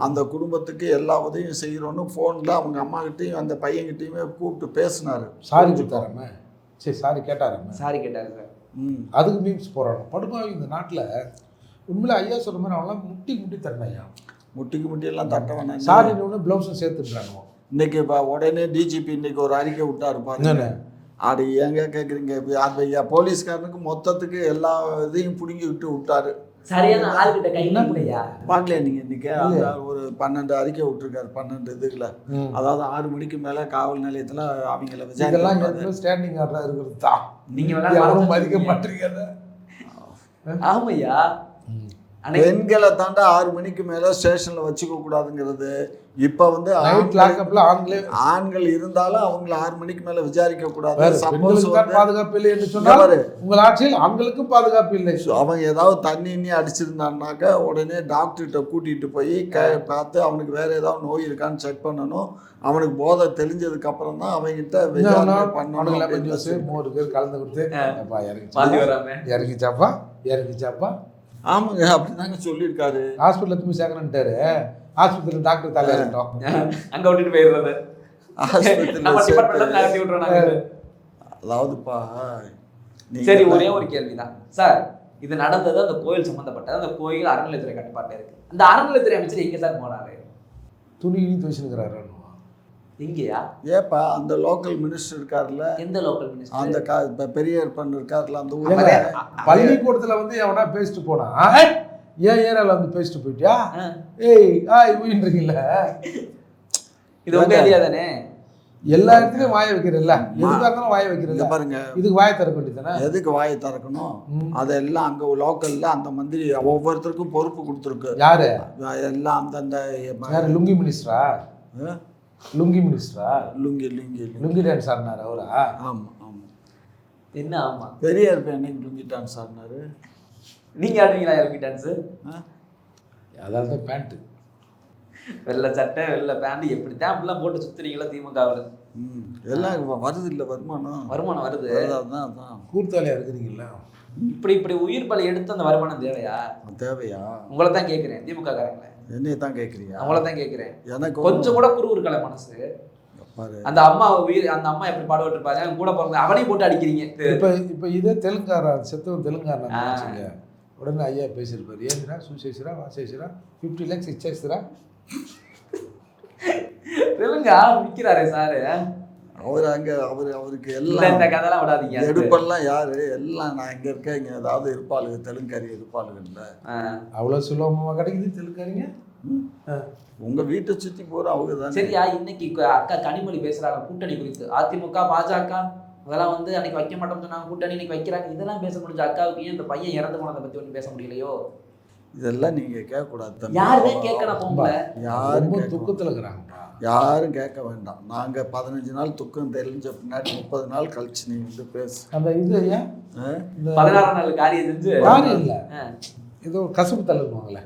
அந்த குடும்பத்துக்கு எல்லா உதவியும் செய்யறோன்னு போன்ல அவங்க அம்மா கிட்டையும் அந்த பையன்கிட்டயுமே கூப்பிட்டு பேசினாரு. சாரி கொடுத்தாராம. சரி, சாரி கேட்டாராம. சாரி கேட்டாரு சார். அதுக்கு மீம்ஸ் போறாங்க. படுபாவி இந்த நாட்டுல உண்மையில ஐயா சொல்ற மாதிரி அவங்களாம் முட்டி தரணையா. முட்டிக்கு எல்லாம் தட்ட வேணாம். சாரி பிளவுஸும் சேர்த்துட்டாங்க. இன்னைக்கு உடனே டிஜிபி இன்னைக்கு ஒரு அறிக்கை விட்டாரு பாருங்க. அது ஏங்க கேட்குறீங்க? அந்த போலீஸ்காரனுக்கு மொத்தத்துக்கு எல்லா இதையும் பிடுங்கி விட்டாரு. சரியான ஆள்கிட்ட கையில முடியா பார்க்கலையா நீங்க? இன்னைக்கு ஒரு 12 அறிக்கை விட்டுருக்காரு. 12 இதுக்குல. அதாவது 6 மணிக்கு மேல காவல் நிலையத்துல அவங்கள விசாரிக்கலாம். ஸ்டாண்டிங் ஆர்டரா இருக்கிறது தான். நீங்க மதிக்க மாட்டீங்க. ஆமையா, பெண்களை தாண்டா 6 மணிக்கு மேல ஸ்டேஷன்ல வச்சுக்க கூடாதுங்கிறது. இப்ப வந்து ஆண்கள் இருந்தாலும் அவங்களை 6 மணிக்கு மேல விசாரிக்க கூடாது. பாதுகாப்பு இல்லை என்று சொன்னாரு. உங்கள் ஆட்சியில் ஆண்களுக்கும் பாதுகாப்பு இல்லை. அவன் ஏதாவது தண்ணி அடிச்சிருந்தான்னாக்க உடனே டாக்டர்கிட்ட கூட்டிட்டு போய் பார்த்து அவனுக்கு வேற ஏதாவது நோய் இருக்கான்னு செக் பண்ணணும். அவனுக்கு போதை தெளிஞ்சதுக்கு அப்புறம் தான் அவங்கிட்ட பண்ணணும். 3 பேர் கலந்து கொடுத்து இறங்கிச்சாப்பா. ஆமாங்க, அப்படிதாங்க சொல்லியிருக்காரு. ஹாஸ்பிட்டல் எடுத்து போய் சேர்க்கணுன்ட்டாரு. ஹாஸ்பிட்டல் டாக்டர் தலையிட்டோம், அங்க விட்டுட்டு போயிடுறது. அதாவதுப்பா சரி, ஒரே ஒரு கேள்விதான் சார். இது நடந்தது அந்த கோயில் சம்பந்தப்பட்டது. அந்த கோயில் அறநிலையத்துறை கட்டுப்பாட்டில் இருக்கு. அந்த அறநிலையத்துறை அமைச்சர் எங்க சார் போனாரு? துணி துவைச்சுக்கிறாரு. எங்கயா? ஏப்பா அந்த லோக்கல் மினிஸ்டர் இருக்காருல்ல. எந்த லோக்கல் மினிஸ்டர்? அந்த பெரியப்பன் இருக்காருல்ல அந்த ஊர்ல. பள்ளிக்கூடத்துல வந்து எவனா பேசிட்டு போனா ஏன் ஏரியால வந்து பேசிட்டு போயிட்டியா ஊயின்றீங்கல்ல. இது உங்க ஏரியா தானே? எல்லா இடத்துலயும் வாய வைக்கிறல்ல. எதுக்காக இருந்தாலும் வாய வைக்கிறது பாருங்க. இதுக்கு வாயை திறக்க வேண்டியதானே? எதுக்கு வாயை திறக்கணும்? அதெல்லாம் அங்க லோக்கல்ல அந்த மந்திரி ஒவ்வொருத்தருக்கும் பொறுப்பு கொடுத்துருக்கு. யாரு? எல்லாம் அந்தந்த லுங்கி மினிஸ்டரா? லுங்கி மினிஸ்டரா? லுங்கி டான்ஸ் ஆடினாரு அவரா? ஆமா ஆமா. என்ன ஆமா? பெரிய இருப்பேன் என்னைக்கு லுங்கி டான்ஸ் ஆடினாரு. நீங்க ஆடுவீங்களா லுங்கி டான்ஸ்? அதாவது பேண்ட், வெள்ளை சட்டை வெள்ளை பேண்ட், எப்படித்தான் அப்படிலாம் போட்டு சுத்துறீங்களா திமுகவில்? எல்லாம் வருது இல்லை வருமானம் வருது. அதான் கூர்த்தாலியா இருக்கிறீங்களா? இப்படி உயிர் பலி எடுத்து அந்த வருமானம் தேவையா? உங்களை தான் கேட்கிறேன். திமுக காரங்களே என்னைய தான் கேட்குறீங்க? அவங்கள தான் கேட்குறேன். எனக்கு கொஞ்சம் கூட குறுகுறுக்கல மனசு. அந்த அம்மா எப்படி பாடுபட்டு இருப்பாங்க கூட பிறந்த அவனையும் போட்டு அடிக்கிறீங்க. இப்ப இதே தெலுங்காரா செத்தவன் தெலுங்காரா உடனே ஐயா பேசியிருப்பார், ஏந்திரா சூசேஸ்வரா வாசேஸ்வரா 50 lakhs இச்சேஸ்வரா. தெலுங்க விற்கிறாரே சாரு. அவருக்கு எல்லாம் இந்த கதைலாம் விடாதீங்க. எடுப்பெல்லாம் யாரு எல்லாம் நான் இங்க இருக்கேன், இங்க ஏதாவது இருப்பாளுங்க, தெலுங்கறி இருப்பாளுங்கல்ல. அவ்வளோ சுலபமாக கிடைக்குது தெலுங்கறிங்க. உங்க வீட்டை சுத்தி போற அவங்க தான். சரியா, இன்னைக்கு அக்கா கனிமொழி பேசுறாங்க கூட்டணி குறித்து. அதிமுக பாஜக அதெல்லாம் வந்து அன்னைக்கு வைக்க மாட்டோம்னு சொன்னாங்க, கூட்டணி இன்னைக்கு வைக்கிறாங்க. இதெல்லாம் பேச முடிஞ்ச அக்காவுக்கு ஏன் இந்த பையன் இறந்து போனதை பத்தி ஒன்றும் பேச முடியலையோ? இதெல்லாம் நீங்க கேட்கக்கூடாது. யாருதான் கேட்கணும் போகல, யாரும் துக்கத்தில் இருக்கிறாங்கப்பா. யாரும் கேட்க வேண்டாம். நாங்க 15 நாள் துக்கம் தெரிஞ்ச பின்னாடி 30 நாள் கழிச்சு நீ வந்து பேசு. அந்த இது ஐயா 16ஆம் நாள் காரியம் செஞ்சு காரியம் இல்லை, ஏதோ கசப்பு தலை இருக்குவாங்களே,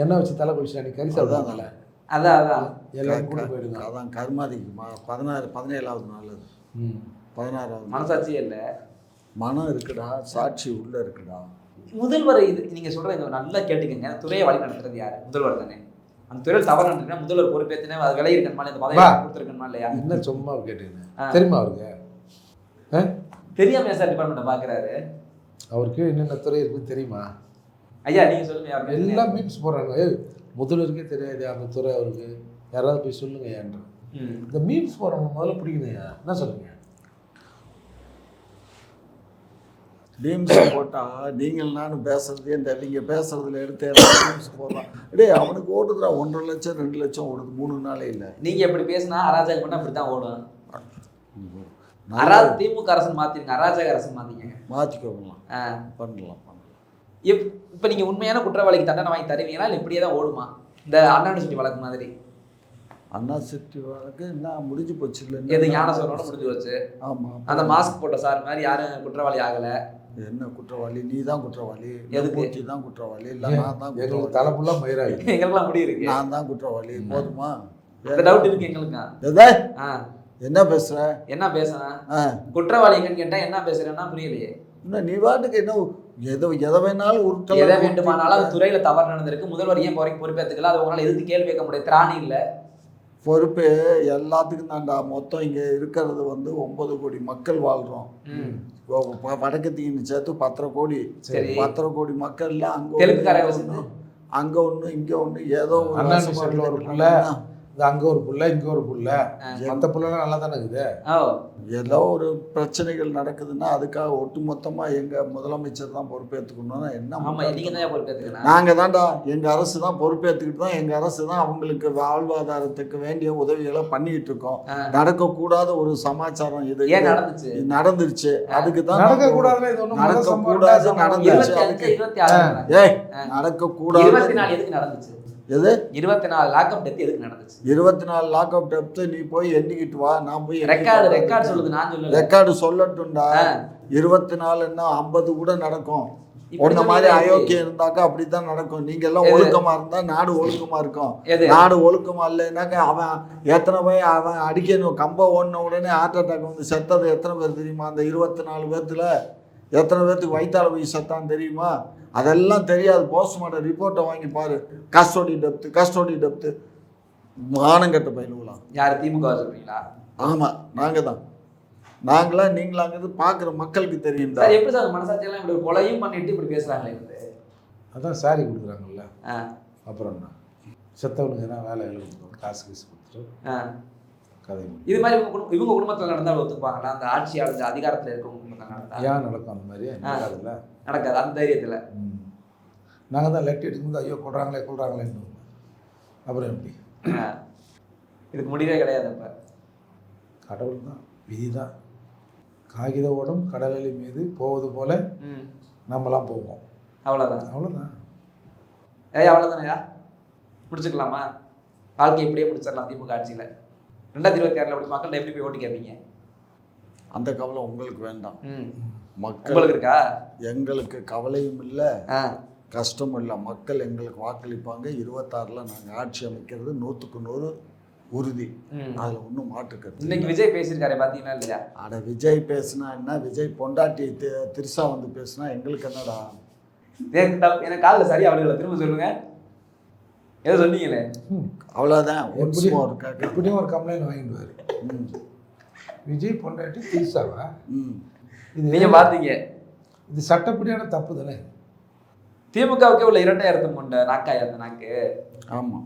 எண்ணெய் வச்சு தலை குளிச்சு அன்னைக்கு கறி சாப்பிடுவாங்கல்ல, அதான் எல்லாரும் கூட போயிடுங்க. அதான் கர்மாதிக்கு 17வது நாள் அது. 16வது மனசாட்சியே இல்லை. மனம் இருக்குடா, சாட்சி உள்ள இருக்குடா. முதல்வர் இது நீங்க சொல்றது நல்லா கேட்டுக்கங்க. துறையை வழி நடத்துறது யாரு? முதல்வர் தானே. அந்த துறையில் தவறு நடத்துனா முதல்வர் பொறுப்பேற்றினா அது விலை இருக்கணுமா, இந்த பதவி கொடுத்துருக்கணுமா இல்லையா? என்ன சும்மா கேட்டுக்கங்க. தெரியுமா அவருக்கு? தெரியாம சார் டிபார்ட்மெண்ட் பாக்குறாரு. அவருக்கு என்னென்ன துறை இருக்குன்னு தெரியுமா? ஐயா நீங்க சொல்லுங்க. எல்லாம் மீம்ஸ் போடுறாங்க. முதல்வருக்கே தெரியாது அந்த துறை அவருக்கு, யாராவது போய் சொல்லுங்க ஏன்ற. இந்த மீம்ஸ் போடுறவங்க முதல்ல பிடிக்குதுயா, என்ன சொல்லுங்க? மீம்ஸ் போட்டா நீங்கள் நானும் பேசுறது இந்த இவங்க பேசுறதுல எடுத்து மீம்ஸ் போடலாம். டே அவனுக்கு ஓடுதுடா 1.5 லட்சம் 2 லட்சம் ஓடுது 3 நாளே இல்லை. நீங்க எப்படி பேசினா அராஜகம் பண்ணா அப்படித்தான் ஓடும். திமுக அரசு மாத்திருங்க, அராஜக அரசு மாத்திக்கலாம் பண்ணலாம். இப்ப நீங்க உண்மையான குற்றவாளிக்கு தண்டனை வாங்கி தருவீங்களா இல்லை இப்படியே தான் ஓடுமா? இந்த அண்ணா யூனிவர்சிட்டி வழக்கு மாதிரி. அண்ணா யூனிவர்சிட்டி வழக்கு என்ன முடிஞ்சு போச்சு இல்லை? எது ஞானசோரோட முடிஞ்சு வச்சு. ஆமா, அந்த மாஸ்க் போட்ட சார் மாதிரி யாரும் குற்றவாளி ஆகல. என்ன குற்றவாளி? நீ தான் குற்றவாளி. எதுக்கு தான் குற்றவாளி இல்லை நான் தான் குற்றவாளி. தலை ஃபுல்லா மயிராகி எங்களுக்குலாம் முடி இருக்கு. நான் தான் குற்றவாளி போதுமா? இந்த டவுட் இருக்கு எங்களுக்கு. என்ன பேசுற? என்ன பேசுறேன் குற்றவாளி எங்கன்னு கேட்டா என்ன பேசுறேன்னா புரியலையே. இன்னும் நீ வாட்டுக்கு என்ன எதை வேணாலும் உருட்டலாம், எதை வேண்டுமானாலும் அது துறையில தவறு நடந்திருக்கு. முதல்வர் ஏன் பொறுப்பேற்றுக்கல? அது உங்களால் எதுக்கு கேள்வி கேட்க முடியாது? திராணி இல்லை. பொறுப்பு எல்லாத்துக்கும் தான்டா. மொத்தம் இங்க இருக்கிறது வந்து 9 கோடி மக்கள் வாழ்றோம். வடக்கத்தின்னு சேர்த்து 10 கோடி. 10 கோடி மக்கள்ல அங்க ஒண்ணு இங்க ஒண்ணு ஏதோ ஒரு புள்ள, அங்க ஒரு புள்ள இங்க ஒரு புள்ள, அந்த புள்ளலாம் நல்லா தானே இருக்குது. ஏதோ ஒரு பிரச்சனைகள் நடக்குதுன்னா அதுக்காக ஒட்டுமொத்தமா எங்க முதலமைச்சர் தான் பொறுப்பேற்றுக்கணும்னா என்ன? நாங்க தான்டா, எங்க அரசு தான் பொறுப்பேற்றுக்கிட்டு தான், எங்க அரசு தான் அவங்களுக்கு வாழ்வாதாரத்துக்கு வேண்டிய உதவிகளை பண்ணிட்டு இருக்கோம். நடக்கக்கூடாத ஒரு சமாச்சாரம் இது நடந்துருச்சு. அதுக்கு தான் நடக்கக்கூடாது நடந்துருச்சு. நடக்கக்கூடாது. எது 24 லாக்அப் டெத் எதுக்கு நடந்துச்சு? 24 லாக்அப் டெத் நீ போய் எண்ணிக்கிட்டு வா. நான் போய் ரெக்கார்டு சொல்லுது, நான் சொல்லல. ரெக்கார்டு சொல்லட்டும்டா. 24 என்ன 50 கூட நடக்கும். உன்ன மாதிரி அயோக்கியம் இருந்தாக்கா அப்படித்தான் நடக்கும். நீங்க எல்லாம் ஒழுக்கமா இருந்தா நாடு ஒழுக்கமா இருக்கும். நாடு ஒழுக்கமா இல்லைன்னாக்கா அவன் எத்தனை பேர் அவன் அடிக்கணும். கம்ப ஓடின உடனே ஹார்ட் அட்டாக் வந்து செத்தது எத்தனை பேர் தெரியுமா? அந்த 24 பேர்த்துல எத்தனை பேர்த்துக்கு வயிற்றால போய் செத்தான் தெரியுமா? அதெல்லாம் தெரியாது. போஸ்ட்மார்ட்டம் ரிப்போர்ட்டை வாங்கி பாரு. கஸ்டோடி டெப்த்து மானங்கட்ட பயிலுலாம். யார் திமுக சொல்றீங்களா? ஆமா, நாங்க தான். நாங்களாம் நீங்களாங்கிறது பார்க்குற மக்களுக்கு தெரியும். எப்படி சார் மனசாட்சியெல்லாம் இப்படி கொலையும் பண்ணிட்டு இப்படி பேசுறாங்களே? அதான் சாரி கொடுக்குறாங்கல்ல, அப்புறம் என்ன செத்தவனுக்கு என்ன வேலை கொடுக்கணும், காசு கொடுத்துட்டு கதை. இது மாதிரி இவங்க குடும்பத்தில் நடந்தால் ஒத்துப்பாங்களா? அந்த ஆட்சியாளர் அதிகாரத்தில் இருக்கவங்க குடும்பத்தில் நடந்தா ஏன் நடக்கும்? அந்த மாதிரி நடக்காது. அந்த தைரியத்தில் நாங்கள் தான் லெட் எடுக்கும்போது ஐயோ கொள்றாங்களேன்னு. அப்புறம் எப்படி? இதுக்கு முடிவே கிடையாது. அப்போ கடவுள் தான், விதி தான். காகித ஓடும் கடலி மீது போவது போல நம்மலாம் போவோம். அவ்வளோதான். அவ்வளோதானையா? முடிச்சுக்கலாமா? வாழ்க்கை இப்படியே முடிச்சிடலாம். திமுக ஆட்சியில் 2026 அப்படி மக்கள்கிட்ட எப்படி போய் ஓட்டு கேட்பீங்க? அந்த கவலை உங்களுக்கு வேண்டாம். மக்களுக்கு இருக்கா? எங்களுக்கு கவலையும் இல்லை, கஷ்டமும் இல்லை. மக்கள் எங்களுக்கு வாக்களிப்பாங்க. 26ல் நாங்கள் ஆட்சி அமைக்கிறது 100க்கு 100 உறுதி. அதில் ஒன்றும் மாற்றுக்கிறது. இன்னைக்கு விஜய் பேசியிருக்காரு பார்த்தீங்கன்னா இல்லையா? அட விஜய் பேசுனா என்ன? விஜய் பொண்டாட்டி திரிசா வந்து பேசுனா எங்களுக்கு என்னடா? எனக்கு காலில் சரியா அவளுகளை திரும்ப சொல்லுங்க. ஏதோ சொன்னீங்களே, அவ்வளோதான். எப்படியும் ஒரு கம்ப்ளைண்ட் வாங்கிடுவார். விஜய் பொண்டாட்டி திரிசாவா? இது நீங்கள் பார்த்தீங்க. இது சட்டப்படியான தப்பு தானே? திமுகவுக்கே உள்ள இரட்டை அர்த்தம் கொண்ட நாக்காயா அந்த நாக்கு. ஆமா.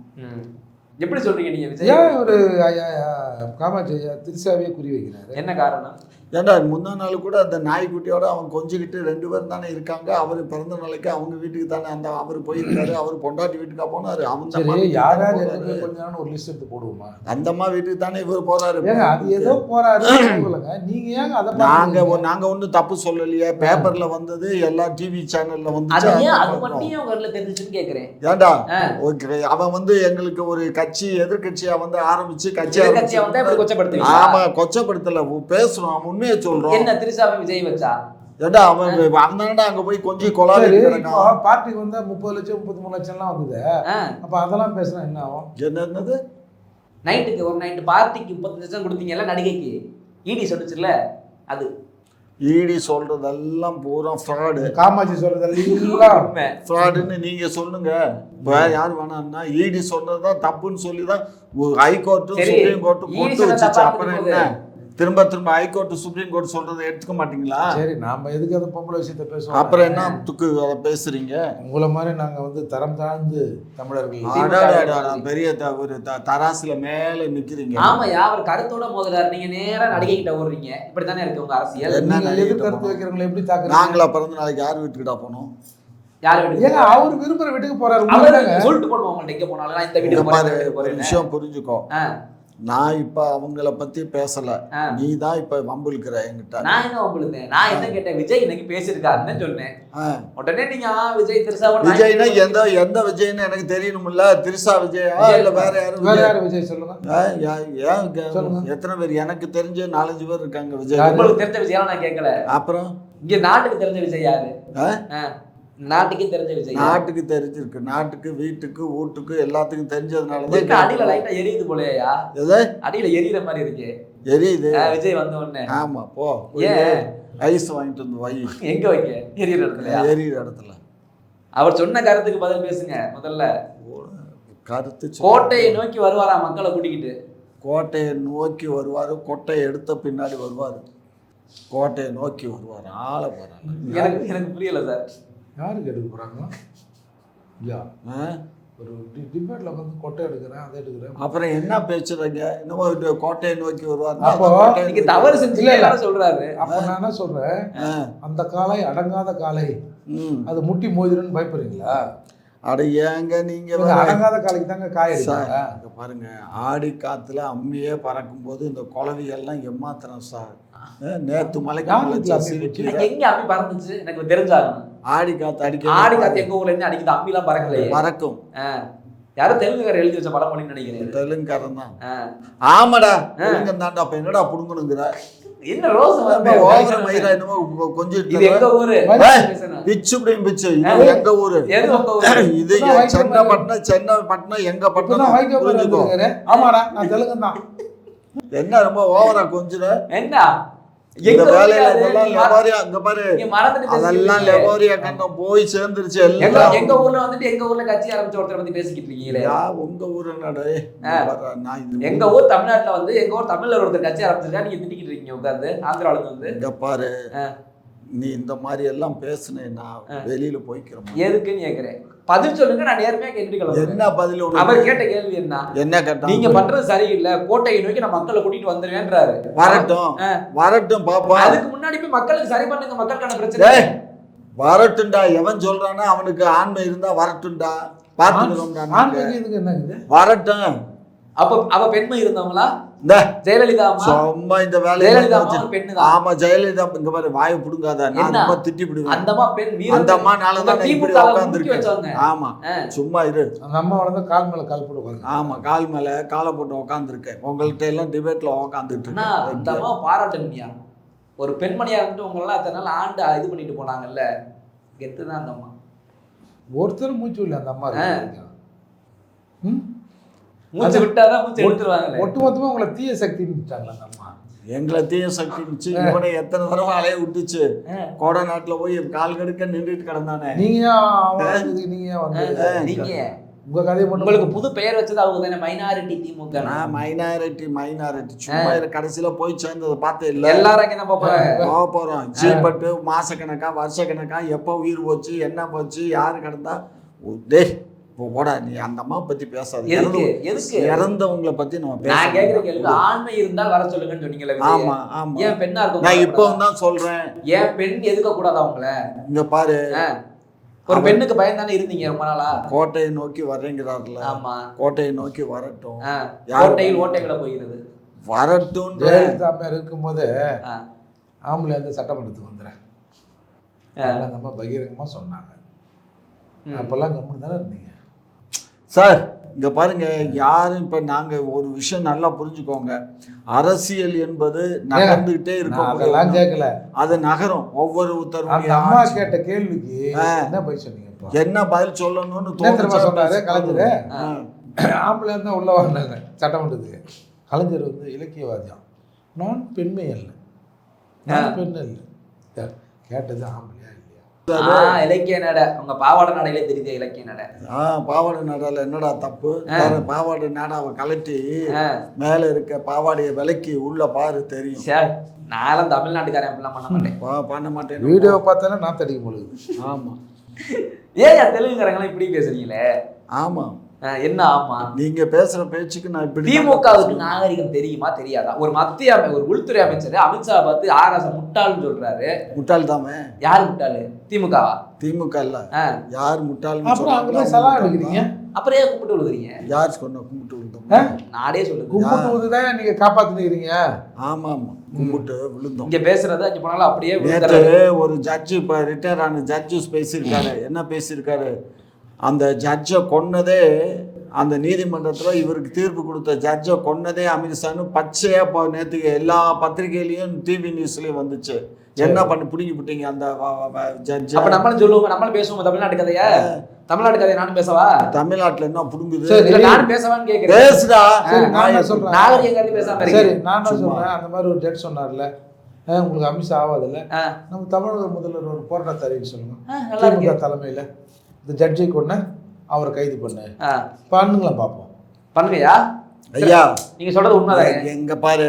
எப்படி சொல்றீங்க நீங்க விஜய்? ஏன் ஒரு காமாட்சி திருசாவியே குறி வைக்கிறாரு? என்ன காரணம்? ஏன்டா முந்தா நாள் கூட அந்த நாய்க்குட்டியோட அவன் கொஞ்சிக்கிட்டு 2 பேரும் தானே இருக்காங்க. அவர் பிறந்த நாளைக்கு அவங்க வீட்டுக்கு தானே அந்த அவர் போயிருக்காரு. அவர் பொண்டாட்டி வீட்டுக்கா போனாரு. சரி, யார் யார் கொஞ்ச நாள் ஒரு லிஸ்ட் எடுத்து போடுவோமா? அந்த அம்மா வீட்டுக்கு தானே இவர் போறாரு. ஏங்க அது ஏதோ போறாரு சொல்லுங்க. நீங்க ஏங்க அதை நாங்க ஒன்றும் தப்பு சொல்லலையே. பேப்பர்ல வந்தது, எல்லா டிவி சேனல்ல வந்து. அது மட்டும் உங்க தெரிஞ்சுன்னு கேக்குறேன். ஏன்டா அவன் வந்து எங்களுக்கு ஒரு கட்சி எதிர்கட்சியா வந்து ஆரம்பிச்சு கட்சியா வந்து கொச்சப்படுத்து. ஆமா, கொச்சப்படுத்தல, பேசுறோம், உண்மையை சொல்றோம். என்ன திருசாமி விஜய் வச்சா? ஏண்டா அவன் அங்க போய் கொஞ்சம் கொலாவி பார்ட்டிக்கு வந்தா 30 லட்சம் 33 லட்சம் எல்லாம் வந்தது. அப்ப அதெல்லாம் பேசுனா என்ன ஆகும்? என்னது நைட்டுக்கு ஒரு நைட்டு பார்ட்டிக்கு 30 லட்சம் கொடுத்தீங்கல்ல நடிகைக்கு, ஈடி சொல்லுச்சுல்ல, அது ஈடி சொல்றதெல்லாம் பூரா ஃப்ராடு. காமாட்சி சொல்றதெல்லாம் ஃப்ராடுன்னு நீங்க சொல்லுங்க. வேற யார் வேணாம்னா ஈடி சொன்னதுதான் தப்புன்னு சொல்லிதான் ஹைகோர்ட்டும் சுப்ரீம் கோர்ட்டும் கொண்டு வச்சுச்சு. அப்புறம் என்ன திரும்ப திரும்ப ஹைகோர்ட் சுப்ரீம் கோர்ட் சொல்றதை எடுத்துக்க மாட்டீங்களா? சரி, நாம எதுக்கு அந்த பொம்பளை விஷயத்த பேசுவோம்? அப்புறம் என்ன துக்கு அதை பேசுறீங்க? உங்களை மாதிரி நாங்க வந்து தரம் தாழ்ந்து தமிழர்கள் பெரிய ஒரு தராசுல மேல நிக்கிறீங்க. ஆமாயா, அவர் கருத்தோட மோதுறாரு, நீங்க நேரா நடிகை கிட்ட ஓடுறீங்க. இப்படித்தானே இருக்கு உங்க அரசியல். எது கருத்து வைக்கிறவங்களை எப்படி தாக்குறீங்க? நாங்களா பிறந்த நாளைக்கு யார் வீட்டுக்கிட்ட போனோம்? யார் வீட்டுக்கு? ஏங்க அவர் விரும்புற வீட்டுக்கு போறாரு. சொல்லிட்டு போடுவோம் உங்கள்ட்ட, எங்க போனாலும் இந்த வீட்டுக்கு ஒரு விஷயம் புரிஞ்சுக்கோ. நான் இப்ப அவங்கள பத்தி பேசல, நீ தான் இப்ப வம்புழுக்கிற என்கிட்ட. நான் என்ன வம்புழுந்தேன்? நான் என்ன கேட்டேன்? விஜய் இன்னைக்கு பேசியிருக்காருன்னு சொன்னேன். உடனே நீங்க விஜய் திருசா விஜய்னா எந்த விஜய்னு எனக்கு தெரியணும்ல. திருசா விஜயா இல்ல வேற யாரும்? வேற யாரு விஜய் சொல்லுங்க. எத்தனை பேர்? எனக்கு தெரிஞ்ச 4-5 பேர் இருக்காங்க விஜய். உங்களுக்கு தெரிஞ்ச விஜயா நான் கேட்கல. அப்புறம் இங்க நாட்டுக்கு தெரிஞ்ச விஜய் யாரு? நாட்டுக்கு தெரிஞ்ச விஜய். நாட்டுக்கு தெரிஞ்சிருக்கு. நாட்டுக்கு, வீட்டுக்கு, வீட்டுக்கு எல்லாத்துக்கும் தெரிஞ்சதுனால அடியில லைட்டா எரியுது போலயா? அடியில எரியுற மாதிரி இருக்கு. எரியுது விஜய் வந்த உடனே. ஆமா, போ ஏன் ஐஸ் வாங்கிட்டு வந்து வை. எங்க வைக்க? எரியுற இடத்துல. எரியுற இடத்துல. அவர் சொன்ன கருத்துக்கு பதில் பேசுங்க முதல்ல. கருத்து கோட்டையை நோக்கி வருவாரா மக்களை கூட்டிக்கிட்டு? கோட்டையை நோக்கி வருவாரு. கோட்டையை எடுத்த பின்னாடி வருவாரு. கோட்டையை நோக்கி வருவார். ஆள போறாங்க. எனக்கு புரியல சார். யாருக்கு எடுக்க போறாங்க? ஒரு டிபேட்ல வந்து கொட்டை எடுக்கிறேன், அதை எடுக்கிறேன். அப்புறம் என்ன பேசுறீங்க? இன்னும் கோட்டையை நோக்கி வருவார். அப்போ நீங்க தவறு செஞ்சீங்க சொல்றாரு. அப்ப நான் என்ன சொல்றேன், அந்த காலை அடங்காத காலை, அது முட்டி மோதிரன்னு பயப்படுறீங்களா? அட ஏங்க நீங்க அடங்காத காலைக்கு தாங்க காயடிச்சாங்க. பாருங்க, ஆடி காத்துல அம்மியே பறக்கும் போது இந்த குளவிகள்லாம் எம்மாத்திரம் சார். நேத்து மலைக்கு எங்க அம்மி பறந்துச்சு எனக்கு தெரிஞ்சாகணும். ஆடி காத்து அடிக்க. ஆடி காத்து எங்க ஊர்ல இருந்து அடிக்குது, அம்மி எல்லாம் பறக்கலையே. பறக்கும். யாரும் தெலுங்குக்காரர் எழுதி வச்ச பழமொழின்னு நினைக்கிறேன். தெலுங்குக்காரன் தான். ஆமாடா, தெலுங்கு தாண்டா. அப்ப என்னடா புடுங்கணுங்கிற? என்ன ரோஸ் ஓவர் மயிரா என்னமோ கொஞ்சம். இது எங்க ஊரு? பிச்சு பிடியும் பிச்சு. எங்க ஊரு இது? சென்னப்பட்டினம் எங்க பட்டினம். ஆமாடா, நான் தெலுங்கு தான். என்ன ரொம்ப ஓவரா கொஞ்சம்? என்ன இந்த வேலையில அங்க பாரு, அதெல்லாம் லெபோரியா கண்டம் போய் சேர்ந்துருச்சு. எங்க ஊர்ல வந்துட்டு எங்க ஊர்ல கட்சி ஆரம்பிச்ச ஒருத்தர் பத்தி பேசிக்கிட்டு இருக்கீங்களே. உங்க ஊரு என்னடா? எங்க ஊர் தமிழ்நாட்டுல வந்து எங்க ஊர் தமிழ்ல ஒருத்தர் கட்சி ஆரம்பிச்சிருக்கா, நீங்க திட்டிக்கிட்டு இருக்கீங்க உட்கார்ந்து. ஆந்திரால வந்து இங்க பாரு, நீ இந்த மாதிரி எல்லாம் பேசுனேன்னா வெளியில போய்க்கிறோம். எதுக்குன்னு கேக்குறேன், பதில் சொல்லுங்க. நான் நேர்மையா கேட்டுக்கலாம். என்ன பதில்? அவர் கேட்ட கேள்வி என்ன கேட்டா, நீங்க பண்றது சரியில்லை, கோட்டையை நோக்கி நான் மக்களை கூட்டிட்டு வந்துருவேன்றாரு. வரட்டும் பாப்பா. அதுக்கு முன்னாடி போய் மக்களுக்கு சரி பண்ணுங்க, மக்களுக்கான பிரச்சனை. வரட்டும்டா. எவன் சொல்றானா அவனுக்கு ஆண்மை இருந்தா வரட்டும்டா, பாத்துக்கிறோம்டா. வரட்டும். அவ பெண்மை இருந்தவங்களா? ஜெயலலிதா சும்மா இந்த வேலையை. ஆமா, ஜெயலலிதா இங்க பாரு, வாயை புடுங்காத. நான் திட்டி விடுவேன். அந்த அம்மானாலதான் இப்படி உட்காந்துருக்கேன். ஆமா, சும்மா இரு. அந்த அம்மா வந்து கால் மேல கால் போட்டு. ஆமா, கால் மேல காலை போட்டு உட்காந்துருக்கேன். உங்கள்கிட்ட எல்லாம் டிபேட்ல உட்காந்துட்டு அந்த அம்மா பாராட்டுங்கயா. ஒரு பெண்மணியா இருந்துட்டு உங்களெல்லாம் அத்தனை நாள் ஆண்டு இது பண்ணிட்டு போனாங்கல்ல, கெத்துதான் அந்த அம்மா. ஒருத்தர் மூச்சு இல்லை அந்த அம்மா. மூச்சு விட்டாதான் மூச்சு எடுத்துருவாங்க. ஒட்டுமொத்தமா உங்களை தீய சக்தி விட்டாங்களா அந்த அம்மா? எங்களை தீய சக்தி இருந்துச்சு. இவனை எத்தனை தடவை அலைய விட்டுச்சு. கோடை நாட்டுல போய் கால் கடுக்க நின்றுட்டு கிடந்தானே. நீங்க உங்கள் கதையை மட்டும் உங்களுக்கு புது பெயர் வச்சது அவங்க தானே, மைனாரிட்டி திமுக. நான் மைனாரிட்டி சும்மா கடைசியில் போய் சேர்ந்ததை பார்த்தே இல்லை. எல்லாரும் அங்கே தான் போக போகிறோம். ஜீப்பட்டு மாசக்கணக்கா வருஷக்கணக்கா எப்போ உயிர் போச்சு என்ன போச்சு யாரு கிடந்தா டே போடா நீ அந்த அம்மா பத்தி பேசாது. இறந்தவங்களை பத்தி நம்ம நான் கேக்குற கேள்வி, ஆண்மை இருந்தால் வர சொல்லுங்கன்னு சொன்னீங்களே. ஆமா ஆமா. ஏன் பெண்ணா இருக்கும்? நான் இப்பவும் தான் சொல்றேன், ஏன் பெண் எதுக்க கூடாது அவங்கள? இங்க பாரு, ஒரு பெண்ணுக்கு பயந்தானே இருந்தீங்க ரொம்ப நாளா. கோட்டையை நோக்கி வர்றீங்கிறாருல. ஆமா, கோட்டையை நோக்கி வரட்டும். கோட்டையில் ஓட்டைகளை போகிறது வரட்டும். ஜெயலலிதா இருக்கும்போது ஆம்பளை வந்து சட்டமன்றத்துக்கு வந்துடுறேன் நம்ம பகிரங்கமா சொன்னாங்க. அப்பெல்லாம் கம்முன்னு தானே இருந்தீங்க சார். இங்க பாருங்க, யாரும் இப்ப நாங்க ஒரு விஷயம் நல்லா புரிஞ்சுக்கோங்க, அரசியல் என்பது நகர்ந்துகிட்டே இருக்கும். அதெல்லாம் கேட்கல, அது நகரும். ஒவ்வொரு உத்தரவு அம்மா கேட்ட கேள்விக்கு என்ன பதில் சொன்னீங்க? என்ன பதில் சொல்லணும்னு சொன்னாரு கலைஞர். ஆம்பளை தான் உள்ள வந்தாங்க சட்டமன்றத்துக்கு. கலைஞர் வந்து இலக்கியவாதியம், நான் பெண்மை அல்ல, நான் பெண் அல்ல. கேட்டது ஆம்பளையா இல்லையா? இலக்கிய நட, உங்க பாவாடை நடையிலே தெரியுது இலக்கிய நட. பாவாடை நடால என்னடா தப்பு? பாவாடை நாடாவை கலட்டி மேல இருக்க பாவாடைய விலைக்கு உள்ள பாரு தெரியும். நான் தமிழ்நாட்டுக்காரன் அப்படிலாம் பண்ண மாட்டேன். வீடியோ பார்த்தாலே நான் தடிக்க முடியுது. ஆமா. ஏன் தெலுங்குக்காரங்களாம் இப்படி பேசுறீங்களே? ஆமா. என்ன ஆமா? நீங்க பேசுற பேச்சுக்கு நான் இப்படி. திமுகவுக்கு நாகரிகம் தெரியுமா தெரியாதா? ஒரு மத்திய ஒரு உள்துறை அமைச்சர் அமித்ஷா பார்த்து ஆராச முட்டாள்னு சொல்றாரு. முட்டாள் தாமே. யாரு முட்டாளு? திமுகவா? திமுக இல்ல. யார் முட்டாள்? அப்புறம் ஏன் கும்பிட்டு விழுதுறீங்க? யார் சொன்ன கும்பிட்டு விழுந்தோம்? நாடே சொல்லுது கும்பிட்டு விழுதுதான் நீங்க காப்பாத்துறீங்க. ஆமா ஆமா, கும்பிட்டு விழுந்தோம். இங்க பேசுறது அஞ்சு போனாலும் அப்படியே. நேற்று ஒரு ஜட்ஜு, இப்ப ரிட்டையர் ஆன ஜட்ஜஸ் பேசியிருக்காரு. என்ன பேசியிருக்காரு? அந்த ஜட்ஜை கொன்னதே, அந்த நீதிமன்றத்தில் இவருக்கு தீர்ப்பு கொடுத்த ஜட்ஜை கொன்னதே அமித்ஷான்னு பச்சையா நேற்றுக்கு எல்லா பத்திரிகையிலையும் டிவி நியூஸ்லயும் வந்துச்சு. என்ன பண்ணி பிடிங்கி விட்டீங்க அந்த ஜட்ஜ்? அப்ப நம்மளும் சொல்லுவோம், நம்மளும் பேசுவோம் தமிழ்நாட்டு கதையா. தமிழ்நாட்டு கதையை நானும் பேசவா? தமிழ்நாட்டுல என்ன புடுங்குது? நானும் பேசவான்னு கேட்கிறேன். பேசுடா. நாகரிகம் பேசாம. சரி, நான் சொல்றேன். அந்த மாதிரி ஒரு ஜட்ஜ் சொன்னார்ல, உங்களுக்கு அமித்ஷா ஆகாதுல்ல, நம்ம தமிழக முதல்வர் ஒரு போராட்டத்தை அறிவிக்க சொல்லுங்க திமுக தலைமையில. இந்த ஜட்ஜை கொண்டு அவரை கைது பண்ணுங்களா பார்ப்போம். பண்ணுங்கய்யா. ஐயா நீங்க சொல்றது உண்மைதான். எங்க பாரு,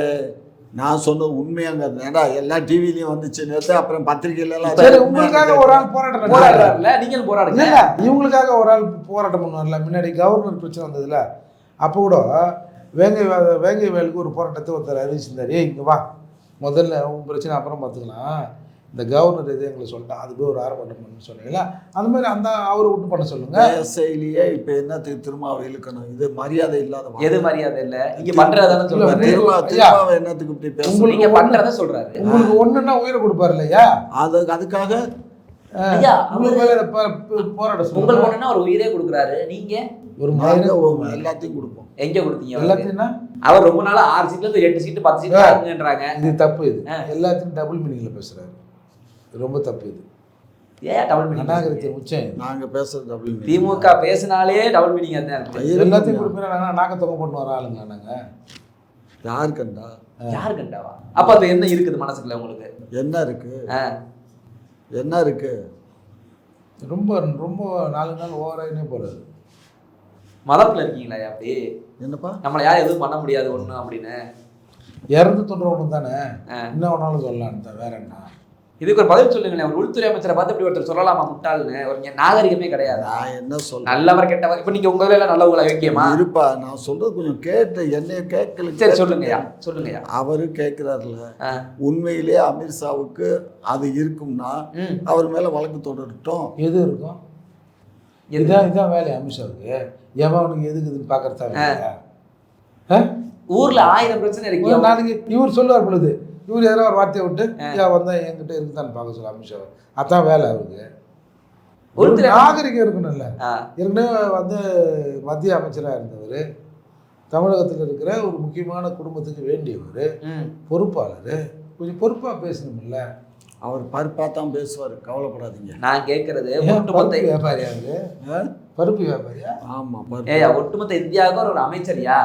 நான் சொன்னது உண்மையாங்க. எல்லா டிவிலையும் வந்துச்சு நேற்று, அப்புறம் பத்திரிகையில எல்லாம். சரி, உங்களுக்காக ஒரு ஆள் போராட்டம் போராடுறாருல, நீங்களும் போராடுங்க. இவங்களுக்காக ஒரு ஆள் போராட்டம் பண்ணுவார்ல. முன்னாடி கவர்னர் பிரச்சனை வந்ததுல, அப்போ கூட வேங்கை வேலுக்கு ஒரு போராட்டத்தை ஒருத்தர் அறிவிச்சிருந்தாரு. இங்க வா, முதல்ல உங்க பிரச்சனை அப்புறம் பார்த்துக்கலாம், இந்த கவர்னர் எது எங்களை சொல்லிட்டான், அது போய் ஒரு ஆர்ப்பாட்டம் பண்ணு சொன்னீங்களா, அந்த மாதிரி அந்த அவரை விட்டு பண்ண சொல்லுங்க. செயலியே இப்ப என்ன திரும்ப அவர் இழுக்கணும்? இது மரியாதை இல்லாத. எது மரியாதை இல்ல? இங்க பண்றதான சொல்றாரு. என்னத்துக்கு இப்படி பேச? நீங்க பண்றத சொல்றாரு. உங்களுக்கு ஒண்ணுன்னா உயிரை கொடுப்பாரு இல்லையா? அதுக்காக போராட உங்களுக்கு ஒண்ணுன்னா ஒரு உயிரே கொடுக்குறாரு. நீங்க ஒரு எல்லாத்தையும் கொடுப்போம். எங்க கொடுத்தீங்க? எல்லாத்தையும் அவர் ரொம்ப நாளா 6 சீட்ல இருந்து 8 சீட் 10 சீட் வாங்குங்கன்றாங்க. இது தப்பு. இது எல்லாத்தையும் டபுள் மீனிங்ல பேசுறாரு. ரொம்ப தப்பு. இது ஏன் டபுள் மீனிங்? அநாகரிகத்தின் உச்சம். நாங்க பேசுறது டபுள் மீனிங். திமுக பேசினாலே டபுள் மீனிங் தான் இருக்கு. எல்லாத்தையும் கொடுப்பீங்க. நாக்கத்தொகை போட்டு வர ஆளுங்க நாங்க. யார் கண்டா? யார் கண்டாவா? அப்ப அது என்ன இருக்குது மனசுக்குள்ள உங்களுக்கு? என்ன இருக்கு? என்ன இருக்கு? ரொம்ப ரொம்ப 4 நாள் ஓவராயினே போறாரு. மதத்துல இருக்கீங்களா அப்படி? என்னப்பா நம்மளை யாரும் எதுவும் பண்ண முடியாது ஒண்ணு அப்படின்னு இறந்து தொண்டவனும் தானே என்ன வேணாலும் சொல்லலான்னு. வேற என்ன? இதுக்கு ஒரு பதில் சொல்லுங்களேன். ஒரு உள்துறை அமைச்சரை பார்த்து இப்படி ஒருத்தர் சொல்லலாமா முட்டாள்னு? ஒரு நாகரிகமே கிடையாது. நான் என்ன சொல்ல, நல்லவர் கெட்டவர். இப்ப நீங்க உங்க எல்லாம் நல்லவங்களா வைக்கியமா இருப்பா? நான் சொல்றது கொஞ்சம் கேட்டு என்னைய கேட்கல. சரி சொல்லுங்கய்யா, சொல்லுங்கய்யா. அவரு கேட்கிறாருல, உண்மையிலே அமித்ஷாவுக்கு அது இருக்கும்னா அவர் மேல வழக்கு தொடரட்டும். எது இருக்கும்? இதான் வேலை அமித்ஷாவுக்கு. எவனுக்கு எதுக்குதுன்னு பாக்குறதா? ஊர்ல 1000 பிரச்சனை இருக்கு. நாளைக்கு இவர் சொல்லுவார் பொழுது, இவர் எதனா ஒரு வார்த்தையை விட்டு வந்தா என்கிட்ட இருக்குதான்னு பார்க்க சொல்ல அமித்ஷா. அதான் வேலை அவருக்கு. ஒரு நாகரிகம் இருக்கணும்ல. ஏற்கனவே வந்து மத்திய அமைச்சராக இருந்தவர், தமிழகத்தில் இருக்கிற ஒரு முக்கியமான குடும்பத்துக்கு வேண்டியவர், பொறுப்பாளர். கொஞ்சம் பொறுப்பா பேசணும்ல. அவர் பருப்பா தான் பேசுவார், கவலைப்படாதீங்க. நான் கேட்கறது வியாபாரியா அவரு? பருப்பு வியாபாரியா? ஆமா. ஒட்டுமொத்த இந்தியாவுக்கு ஒரு அமைச்சரியா?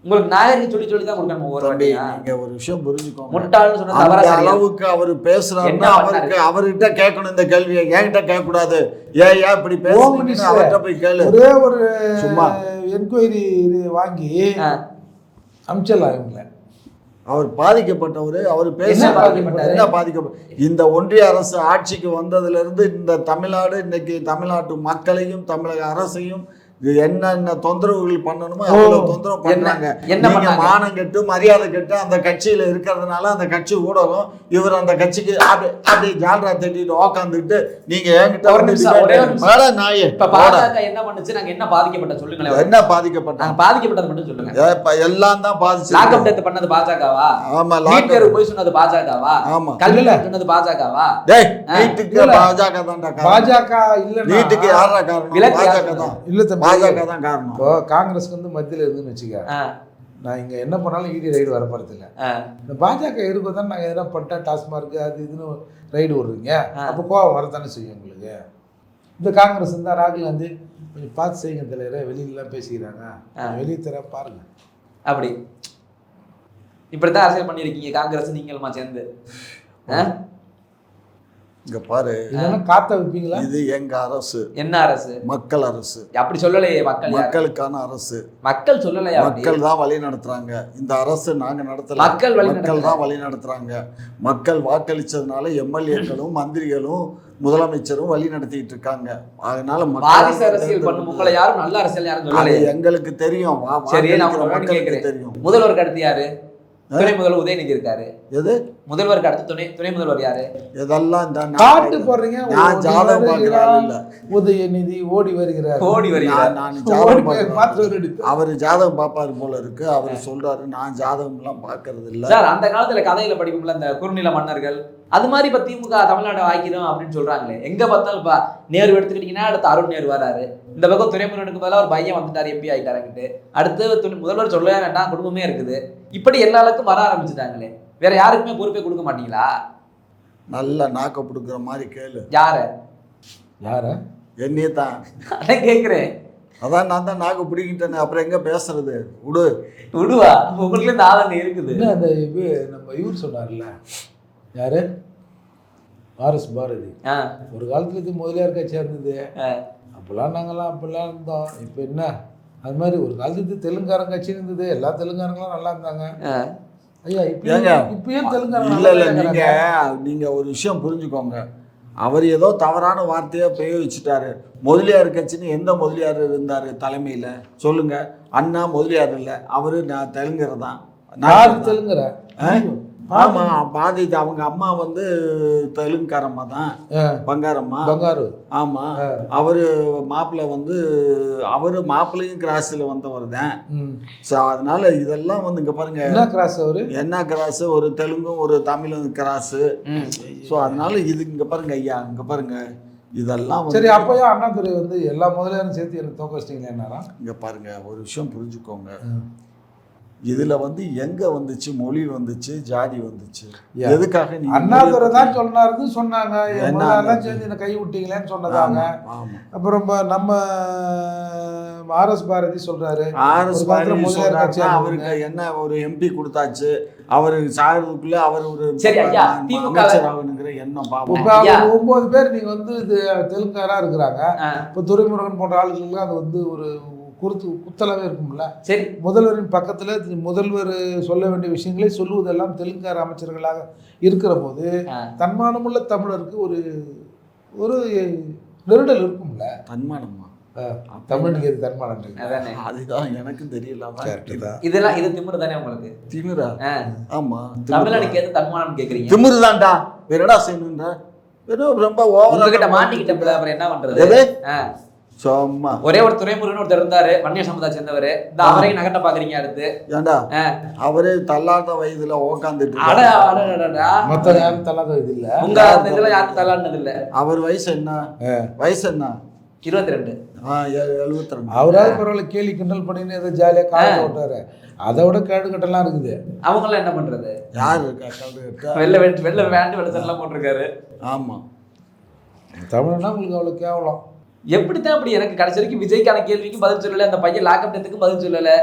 உங்களுக்கு நாகரிக சொல்லி தான் கொடுக்கணும் ஒவ்வொரு தம்பி, வாட்டியா? நீங்க ஒரு விஷயம் புரிஞ்சுக்கோங்க. முட்டாள்னு சொன்னா அந்த தவறா சரியா? அளவுக்கு அவர் பேசுறாருன்னா என்ன பண்ணாரு? அவர்கிட்ட கேட்கணும் இந்த கேள்வியை. என்கிட்ட கேட்க கூடாது. ஏன் இப்படி Home பேசுறீங்கன்னு Minister அவர்கிட்ட போய் கேளு. ஒரே ஒரு சும்மா என்கொயரி வாங்கி அமிச்சிடலாம் இவங்கள. அவர் பாதிக்கப்பட்டவர். அவர் என்ன பாதிக்கப்பட்டாரு? என்ன பாதிக்கப்பட்ட இந்த ஒன்றிய அரசு ஆட்சிக்கு வந்ததுல இருந்து இந்த தமிழ்நாடு இன்னைக்கு தமிழ்நாட்டு மக்களையும் தமிழக அரசையும் என்னென்ன தொந்தரவுகள் பண்ணணுமோ அவ்வளவு தொந்தரவு பண்றாங்க. என்ன நீங்க பண்ணாங்க? மானம் கெட்டு மரியாதை கெட்டு அந்த கட்சியில இருக்கிறதுனால அந்த கட்சி ஊடகம் இவர் அந்த கட்சிக்கு அப்படி ஜால்ரா தட்டிட்டு உக்காந்துட்டு நீங்க என்கிட்ட ஒரு நிமிஷம், ஒரே ஒரு நிமிஷம். மேல நாயே இப்ப பாஜக என்ன பண்ணுச்சு? நாங்க என்ன பாதிக்கப்பட்ட சொல்லுங்களேன். என்ன பாதிக்கப்பட்டாங்க? நாங்க பாதிக்கப்பட்டது மட்டும் சொல்லுங்க. எல்லாம் தான் பாதிச்சு. லாக்அப் டெத் பண்ணது பாஜகவா? ஆமா, நீட் தேர்வு போய் சொன்னது பாஜகவா? ஆமா, கல்வி சொன்னது பாஜகவா? டேய் நீட்டுக்கு பாஜக தான்டா காரணம். பாஜக இல்ல, நீட்டுக்கு யாரா காரணம்? பாஜக தான். இல்ல தம்பி, பாஜக தான் காரணம். இப்போ காங்கிரஸ்க்கு வந்து மத்தியில் இருந்துன்னு வச்சுக்க, நான் இங்க என்ன பண்ணாலும் இடி ரைடு வர போறது இல்லை. இந்த பாஜக இருக்க தான் நாங்கள் எதனா பண்ணிட்டேன், டாஸ்மார்க் அது இதுன்னு ரைடு விடுறீங்க, அப்போ கோவம் வரத்தானே செய்யும் உங்களுக்கு. இந்த காங்கிரஸ் இருந்தால் ராகுல் காந்தி கொஞ்சம் பார்த்து செய்யுங்க தலைவரை, வெளியிலலாம் பேசிக்கிறாங்க, வெளியே தர பாருங்க. அப்படி இப்படித்தான் அரசியல் பண்ணிருக்கீங்க காங்கிரஸ் நீங்களுமா சேர்ந்து. இங்க பாரு, இதெல்லாம் காத்த வைப்பீங்களா? இது எங்க அரசு. என்ன அரசு? மக்கள் அரசு. அப்படி சொல்லலையே. மக்கள் மக்களுக்கான அரசு. மக்கள் சொல்லலையா? மக்கள் தான் வழி நடத்துறாங்க. இந்த அரசு நாங்க நடத்தல. மக்கள் தான் வழி நடத்துறாங்க. மக்கள் வாக்களிச்சதுனால எம்எல்ஏக்களும் மந்திரிகளும் முதலமைச்சரும் வழி நடத்திட்டு இருக்காங்க. அதனால வாரிசு அரசியல் பண்ணும் உங்களை யாரும் நல்ல அரசியல் யாரும் சொல்லலையே. எங்களுக்கு தெரியும். சரி, நான் மக்களுக்கு தெரியும். முதல்வருக்கு அடுத்து யாரு? துணை முதல்வர் உதயநிதி இருக்காரு. எது முதல்வருக்கு அடுத்து துணை முதல்வர் யாரு? இதெல்லாம் இந்த காட்டு போடுறீங்க. நான் ஜாதகம் பார்க்கிறேன் இல்ல. உதயநிதி ஓடி வருகிறார். நான் ஜாதகம் பார்க்கிறேன். அவர் ஜாதகம் பார்ப்பாரு போல இருக்கு. அவர் சொல்றாரு நான் ஜாதகம் எல்லாம் பார்க்கறது இல்ல சார். அந்த காலத்துல கதையில படிக்கும்ல இந்த குறுநில மன்னர்கள், அது மாதிரி இப்ப திமுக தமிழ்நாடு ஆக்கிடும் அப்படின்னு சொல்றாங்களே. எங்க பார்த்தாலும் இப்ப நேரு எடுத்துக்கிட்டீங்கன்னா அடுத்து அருண் நேரு வராரு. இந்த பக்கம் துரைமுருகனுக்கு பதிலாக ஒரு பையன் வந்துட்டாரு, எம்பி ஆகிட்டாருங்கிட்டு. அடுத்து முதல்வர் சொல்லவே வேண்டாம், குடும்பமே இருக்குது. இப்படி எல்லா அளவுக்கும் வர ஆரம்பிச்சுட்டாங்களே. வேற யாருக்குமே பொறுப்பே கொடுக்க மாட்டீங்களா? நல்ல நாக்க பிடிக்கிற மாதிரி கேளு. யார? என்னையே தான் அதான் கேட்குறேன். அதான் நான் தான் நாக்கு பிடிக்கிட்டேன்னு. அப்புறம் எங்க பேசுறது? விடுவா உங்களுக்கு இந்த ஆதங்க இருக்குது. அந்த நம்ம இவர் சொன்னார்ல, யாரு? ஆர்எஸ் பாரதி. ஒரு காலத்துல இது முதலியார் கட்சியா இருந்தது. அப்பெல்லாம் நாங்கெல்லாம் அப்படிலாம் இருந்தோம். இப்போ என்ன அது மாதிரி ஒரு காலத்துக்கு தெலுங்காரன் கட்சி இருந்தது. எல்லா தெலுங்காரங்களும் நல்லா இருந்தாங்க. ஐயா இப்பயும் தெலுங்காரன் இல்ல. நீங்க ஒரு விஷயம் புரிஞ்சுக்கோங்க. அவர் ஏதோ தவறான வார்த்தையா பிரயோகிச்சுட்டாரு. முதலியார் கட்சின்னு எந்த முதலியார் இருந்தாரு தலைமையில சொல்லுங்க? அண்ணா முதலியார் இல்ல, அவரு நான் தெலுங்கர் தான். நான் தெலுங்குற. ஆமா, பாதி அவங்க அம்மா வந்து தெலுங்குக்காரம்மா தான், பங்காரு. ஆமா, அவரு மாப்பிள்ளை வந்து அவரு மாப்பிள்ளையும் கிராஸ்ல வந்தவர் தான். ஸோ அதனால இதெல்லாம் வந்து இங்க பாருங்க, என்ன கிராஸ்? அவரு என்ன கிராஸ்? ஒரு தெலுங்கும் ஒரு தமிழும் கிராஸ். ஸோ அதனால இது இங்க பாருங்க ஐயா, இங்க பாருங்க இதெல்லாம். சரி, அப்போயும் அண்ணாதுரை வந்து எல்லா முதலியாரும் சேர்த்து எனக்கு தோக்க வச்சிட்டீங்களா? என்னன்னா இங்க பாருங்க, ஒரு விஷயம் புரிஞ்சுக்கோங்க. இதுல வந்து எங்க வந்துச்சு மொழி வந்துச்சு, ஜாதி வந்துச்சு? எதுக்காக? அண்ணாதுரை தான் சொன்னாங்க எல்லாம் சேர்ந்து என்ன கை விட்டீங்களேன்னு சொன்னதாங்க. அப்புறம் நம்ம ஆர்எஸ் பாரதி சொல்றாரு, ஆர்எஸ் பாரதி சொல்றாரு அவருக்கு என்ன ஒரு எம்பி கொடுத்தாச்சு, அவரு சாகிறதுக்குள்ள அவர் ஒரு அமைச்சர் ஆகணுங்கிற எண்ணம். இப்ப 9 பேர் நீங்க வந்து தெலுங்காரா இருக்கிறாங்க. இப்ப துரைமுருகன் போன்ற ஆளுகளுக்கு அது வந்து ஒரு குத்தலாவே இருக்கும்ல. சரி, முதல்வரின் பக்கத்துல முதல்வர் சொல்ல வேண்டிய விஷயங்களை சொல்லுவதெல்லாம் தெலுங்கார அமைச்சர்களாக இருக்கிற போது தன்மானமுள்ள தமிழருக்கு ஒரு ஒரு நெருடல் இருக்கும்ல. தன்மானமா? தமிழுக்கு எது தன்மானம்? அதுதான் எனக்கு தெரியல. இதெல்லாம் இது திமிரு தானே உங்களுக்கு? திமிரா? ஆமா, தமிழனுக்கு எது தன்மானம் கேக்குறீங்க? திமிரு தான்டா. வேறடா செய்யணும்ன்ற ரொம்ப ஓவரா மாட்டிக்கிட்டப்ப அப்புறம் என்ன பண்றது? சும்மா ஒரே ஒரு துரைமுருகன் ஒருத்தர் இருந்தாரு, வன்னியர் சமுதாய சேர்ந்தவர். இந்த அவரையும் நகட்ட பாக்குறீங்க. அடுத்து ஏண்டா அவரே தள்ளாத வயதுல உக்காந்துட்டு மொத்தம் யாரும் தள்ளாத வயது இல்ல. உங்க இதுல யாரும் தள்ளாடுனது இல்ல. அவர் வயசு என்ன? 22. 72. அவராவது பரவாயில்ல, கேலி கிண்டல் பண்ணின்னு ஏதோ ஜாலியா காலேஜ் ஓட்டாரு. அதை விட கேடு கட்டெல்லாம் இருக்குது. அவங்க எல்லாம் என்ன பண்றது? யாரு வெள்ள வேண்டு வெள்ளத்தெல்லாம் போட்டிருக்காரு. ஆமா, தமிழ்னா உங்களுக்கு அவ்வளவு கேவலம். எப்படித்தான் அப்படி? எனக்கு கடைசி வரைக்கும் விஜய்க்கான கேள்விக்கும் பதில் சொல்லல, அந்த பையன் லாக்அப் டெத்துக்கும் பதில் சொல்லல.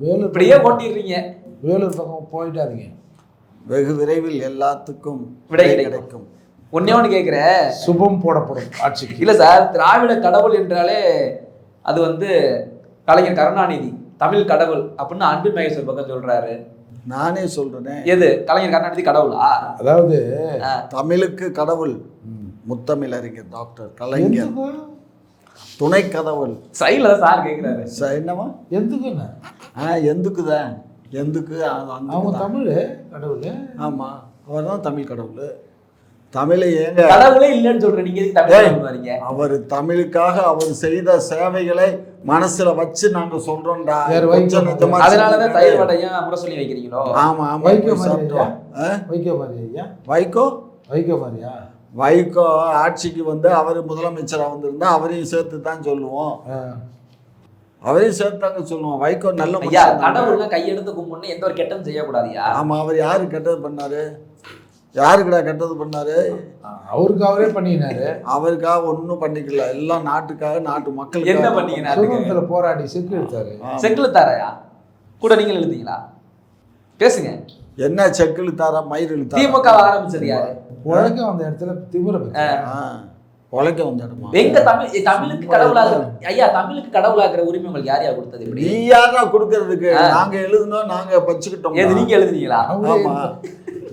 வேலூர் இப்படியே ஓட்டிடுறீங்க. வேலூர் பக்கம் போயிட்டாதீங்க. வெகு விரைவில் எல்லாத்துக்கும் விடை கிடைக்கும். ஒன்னே ஒன்று கேட்குறேன், சுபம் போடப்படும் ஆட்சிக்கு. இல்லை சார், திராவிட கடவுள் என்றாலே அது வந்து கலைஞர் கருணாநிதி தமிழ் கடவுள் அப்படின்னு அன்பில் மகேஸ்வர் பக்கம் சொல்றாரு. நானே சொல்றேனே, எது கலைஞர் கருணாநிதி கடவுளா? அதாவது தமிழுக்கு கடவுள் முத்தமிழறிஞர் டாக்டர் கலைஞர், துணை கடவுள் சைல சார் கேட்குறாரு. என்னவா எந்துக்குண்ணா? எந்துக்குதான், எந்துக்கு அவங்க தமிழ் கடவுள். ஆமா, அவர் தான் தமிழ் கடவுள். தமிழை ஏங்க கடவுளே இல்லைன்னு சொல்றேன், நீங்க எதுக்கு தமிழ் வரீங்க? அவர் தமிழுக்காக அவர் செய்த சேவைகளை மனசுல வச்சு நாங்க சொல்றோம்டா. அதனாலதான் தயிர் வடையும் முரசொலி வைக்கிறீங்களோ? ஆமா ஆமா. வைகோ மாதிரியா? வைகோ மாதிரியா? வைகோ வைகோ மாதிரியா? வைகோ ஆட்சிக்கு வந்து அவர் முதலமைச்சராக வந்திருந்தா அவரையும் சேர்த்து தான் சொல்லுவோம், அவரையும் சேர்த்து தாங்க சொல்லுவோம். வைகோ நல்ல கடவுள்னா கையெடுத்து கும்பிடணும், எந்த ஒரு கெட்டதும் செய்யக்கூடாதுயா. ஆமா, அவர் யாரு கெட்டது பண்ணாரு? யாருக்குடா கெட்டது பண்ணாரு? அவருக்கு அவரே பண்ணினாரு. அவருக்காக ஒன்றும் பண்ணிக்கல, எல்லாம் நாட்டுக்காக, நாட்டு மக்களுக்கு. என்ன பண்ணீங்க? சுதந்திரத்துல போராடி செக்கு எடுத்தாரு. செக்குல தாரையா கூட நீங்கள் எழுதிங்களா? பேசுங்க. என்ன செக்கு இழுத்தாரா, மயிர் இழுத்தாரா? திமுக ஆரம்பிச்சது யாரு? உலக வந்த இடத்துல திமுற உழைக்க வந்த இடமா? எங்க தமிழுக்கு கடவுளாக ஐயா, தமிழுக்கு கடவுளாக்குற உரிமை உங்களுக்கு யார் யார் கொடுத்தது? இப்படி நீ யாரா கொடுக்கறதுக்கு? நாங்க எழுதுனோம், நாங்க பச்சுக்கிட்டோம். எது நீங்க எழுதுனீங்களா? ஆமா,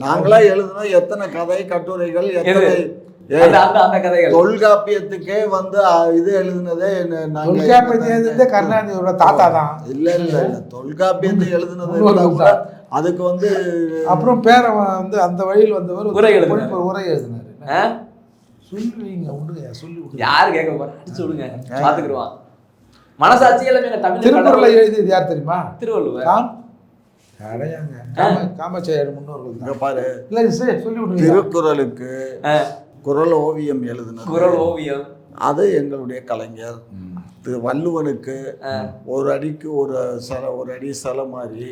நாங்களா எழுதுனோம். எத்தனை கதை கட்டுரைகள், எத்தனை அந்த கதைகள். தொல்காப்பியத்துக்கே வந்து இது எழுதுனதே கருணாநிதியோட தாத்தா தான். இல்ல இல்ல இல்ல, தொல்காப்பியத்தை எழுதுனது அதுக்கு வந்து அப்புறம் பேரை வந்து அந்த வழியில் வந்தவர் உரை எழுதினாரு. சொல்லுவீங்க விடுங்க, சொல்லி விடுங்க. யாரு கேட்க போறா? அடிச்சு விடுங்க, பாத்துக்கிடுவான். மனசாட்சி எல்லாமே தமிழ். திருக்குறளை எழுதியது யார் தெரியுமா? திருவள்ளுவர். காமச்சாரியார் முன்னோர்கள் தான். பாரு, இல்ல சொல்லி விடுங்க. திருக்குறளுக்கு குறள் ஓவியம் எழுதுனது, குறள் ஓவியம் அது எங்களுடைய கலைஞர். வள்ளுவனுக்கு ஒரு அடிக்கு ஒரு அடி சிலை மாதிரி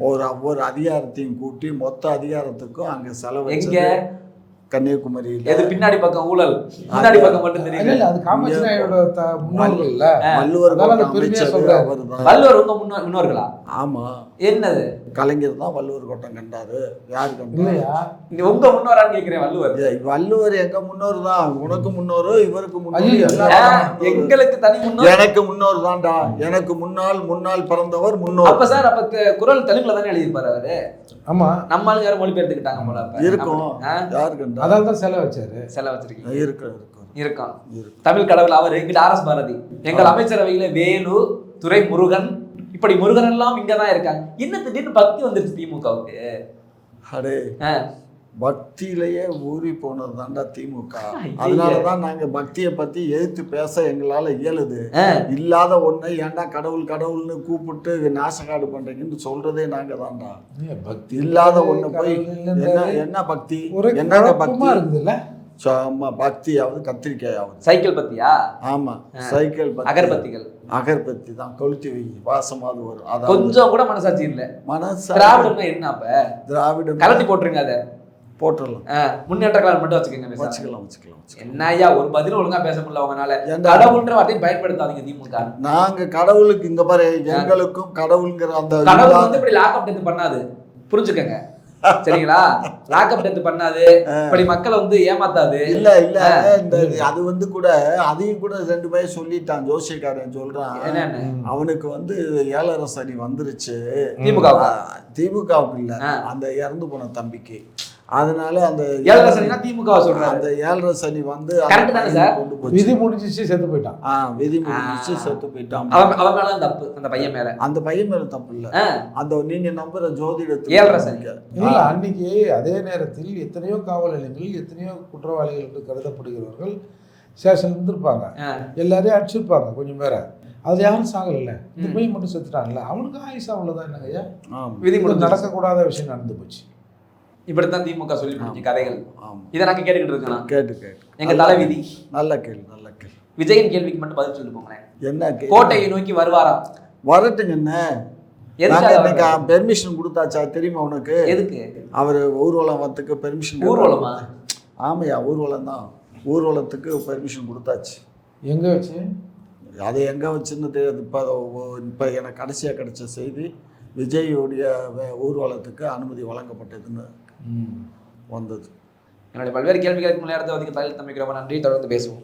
ஒவ்வொரு அதிகாரத்தையும் கூட்டி மொத்த அதிகாரத்துக்கும் அங்க செலவு எங்க கன்னியாகுமரி. எது பின்னாடி பக்கம் ஊழல், முன்னாடி பக்கம் மட்டும் தெரியல. இல்ல, அது காமராஜரோட முன்னோர்கள் இல்ல, வள்ளுவர். வள்ளுவர் உங்க முன்னோர்களா? ஆமா. என்னது? கலைஞர் தான் வள்ளுவர் கோட்டம் கண்டாரு. யாரு கண்டா? இல்லையா, உங்க முன்னோரான்னு கேக்குறேன். வள்ளுவர் வள்ளுவர் எங்க முன்னோர் தான். உனக்கு முன்னோரு, இவருக்கு முன்னோரு, எங்களுக்கு தனி முன்னோர். எனக்கு முன்னோர் தான்டா. எனக்கு முன்னால் பிறந்தவர் முன்னோர். அப்ப சார், அப்ப குறள் தெலுங்குல தானே எழுதியிருப்பாரு அவரு? ஆமா, நம்ம ஆளுங்க யாரும் மொழிபெயர்த்துக்கிட்டாங்க போல. இருக்கும். யாரு கண்டா? அதான் தான் செலவு வச்சாரு. செலவு வச்சிருக்கீங்க. இருக்கும். தமிழ் கடவுள் அவர். எங்கிட்ட ஆர்எஸ் பாரதி, எங்கள் அமைச்சரவையில வேலு, துரை முருகன், இப்படி முருகன் எல்லாம் இங்கதான் இருக்காங்க. என்ன திடீர்னு பக்தி வந்துருச்சு திமுகவுக்கு? அடே, பக்தியிலேயே ஊறி போனது தாண்டா திமுக. அதனாலதான் நாங்க பக்தியை பத்தி எதிர்த்து பேச எங்களால இயலுது. இல்லாத ஒண்ணு ஏன்டா கடவுள்னு கூப்பிட்டு நாசக்காடு பண்றீங்கன்னு சொல்றதே நாங்க தான்டா. பக்தி இல்லாத ஒண்ணு போய் என்ன பக்தி? என்னங்க பக்தி இருக்குதுல்ல? சும்மா பக்தியாவது கத்திரிக்காயாவது. சைக்கிள் பத்தியா? ஆமா, சைக்கிள் பத்தி. அகர்பத்தி தான் கொளுத்தி வை, வாசமாவது வரும். அதான் கொஞ்சம் கூட மனசாட்சி இல்ல. திராவிடம் என்ன? அப்ப திராவிடம் கலட்டி போட்டுருங்க, அதை போட்டுடலாம். முன்னேற்ற கழகம் மட்டும் வச்சுக்கலாம். என்ன ஐயா, ஒரு பதில் ஒழுங்கா பேச முடியல உங்களால. கடவுள்ன்ற வார்த்தையை பயன்படுத்தாதீங்க திமுக. நாங்க கடவுளுக்கு இங்க பாரு, எங்களுக்கும் கடவுள்ங்கிற அந்த கடவுள் வந்து இப்படி லாக்அப் டெத் பண்ணாது, புரிஞ்சுக்கங்க சரிங்களா? லாக்அப் டெத் பண்ணாது, இப்படி மக்களை வந்து ஏமாத்தாது. இல்ல இந்த அது வந்து கூட அதையும் கூட 2 பேர் சொல்லிட்டான். ஜோசியக்காரன் சொல்றான், அவனுக்கு வந்து 7.5 சனி வந்துருச்சு. திமுகவுக்கு இல்ல, அந்த இறந்து போன தம்பிக்கு. அதனால அந்த 7.5 சனினா திமுக சொல்றாங்க. அந்த 7.5 சனி வந்து கொண்டு போய் விதி முடிஞ்சிச்சு, செத்து போயிட்டான். விதி முடிஞ்சிச்சு, செத்து போயிட்டான். அவன் மேல தப்பு, அந்த பையன் மேல தப்பு இல்ல. அந்த நீங்க நம்புற ஜோதிடத்துக்கு 7.5 சனி இல்ல. அன்னைக்கு அதே நேரத்தில் எத்தனையோ காவல் நிலையங்களில் எத்தனையோ குற்றவாளிகள் என்று கருதப்படுகிறவர்கள் ஸ்டேஷன் இருந்திருப்பாங்க. எல்லாரையும் அடிச்சிருப்பாங்க கொஞ்சம் பேரை. அது யாரும் சாகல. இந்த பையன் மட்டும் செத்துட்டாங்கல்ல, அவனுக்கு ஆயுசா அவ்வளவுதான். என்னங்கய்யா, விதி நடக்கக்கூடாத விஷயம் நடந்து போச்சு. இப்படித்தான் திமுக சொல்லி முடிஞ்ச கதைகள். இதை நாங்க கேட்டுக்கிட்டு இருக்கோம். கேட்டு எங்க தலைவிதி. நல்ல கேள்வி. விஜயன் கேள்விக்கு மட்டும் பதில் சொல்லி போங்களேன். என்ன? கோட்டையை நோக்கி வருவாராம். வரட்டுங்க. என்ன பெர்மிஷன் கொடுத்தாச்சா தெரியுமா உனக்கு? எதுக்கு? அவர் ஊர்வலம் வரத்துக்கு பெர்மிஷன். ஊர்வலமா? ஆமையா, ஊர்வலம் தான். ஊர்வலத்துக்கு பெர்மிஷன் கொடுத்தாச்சு. எங்க வச்சு? அதை எங்கே வச்சுன்னு இப்போ எனக்கு கடைசியாக கிடைச்ச செய்தி விஜய்யுடைய ஊர்வலத்துக்கு அனுமதி வழங்கப்பட்டதுன்னு வந்தது. என்னுடைய பல்வேறு கேள்விகளுக்கு முன்னேறதை ஒதுக்கி பதில் தம்பிக்கு ரொம்ப நன்றி. தொடர்ந்து பேசுவோம்.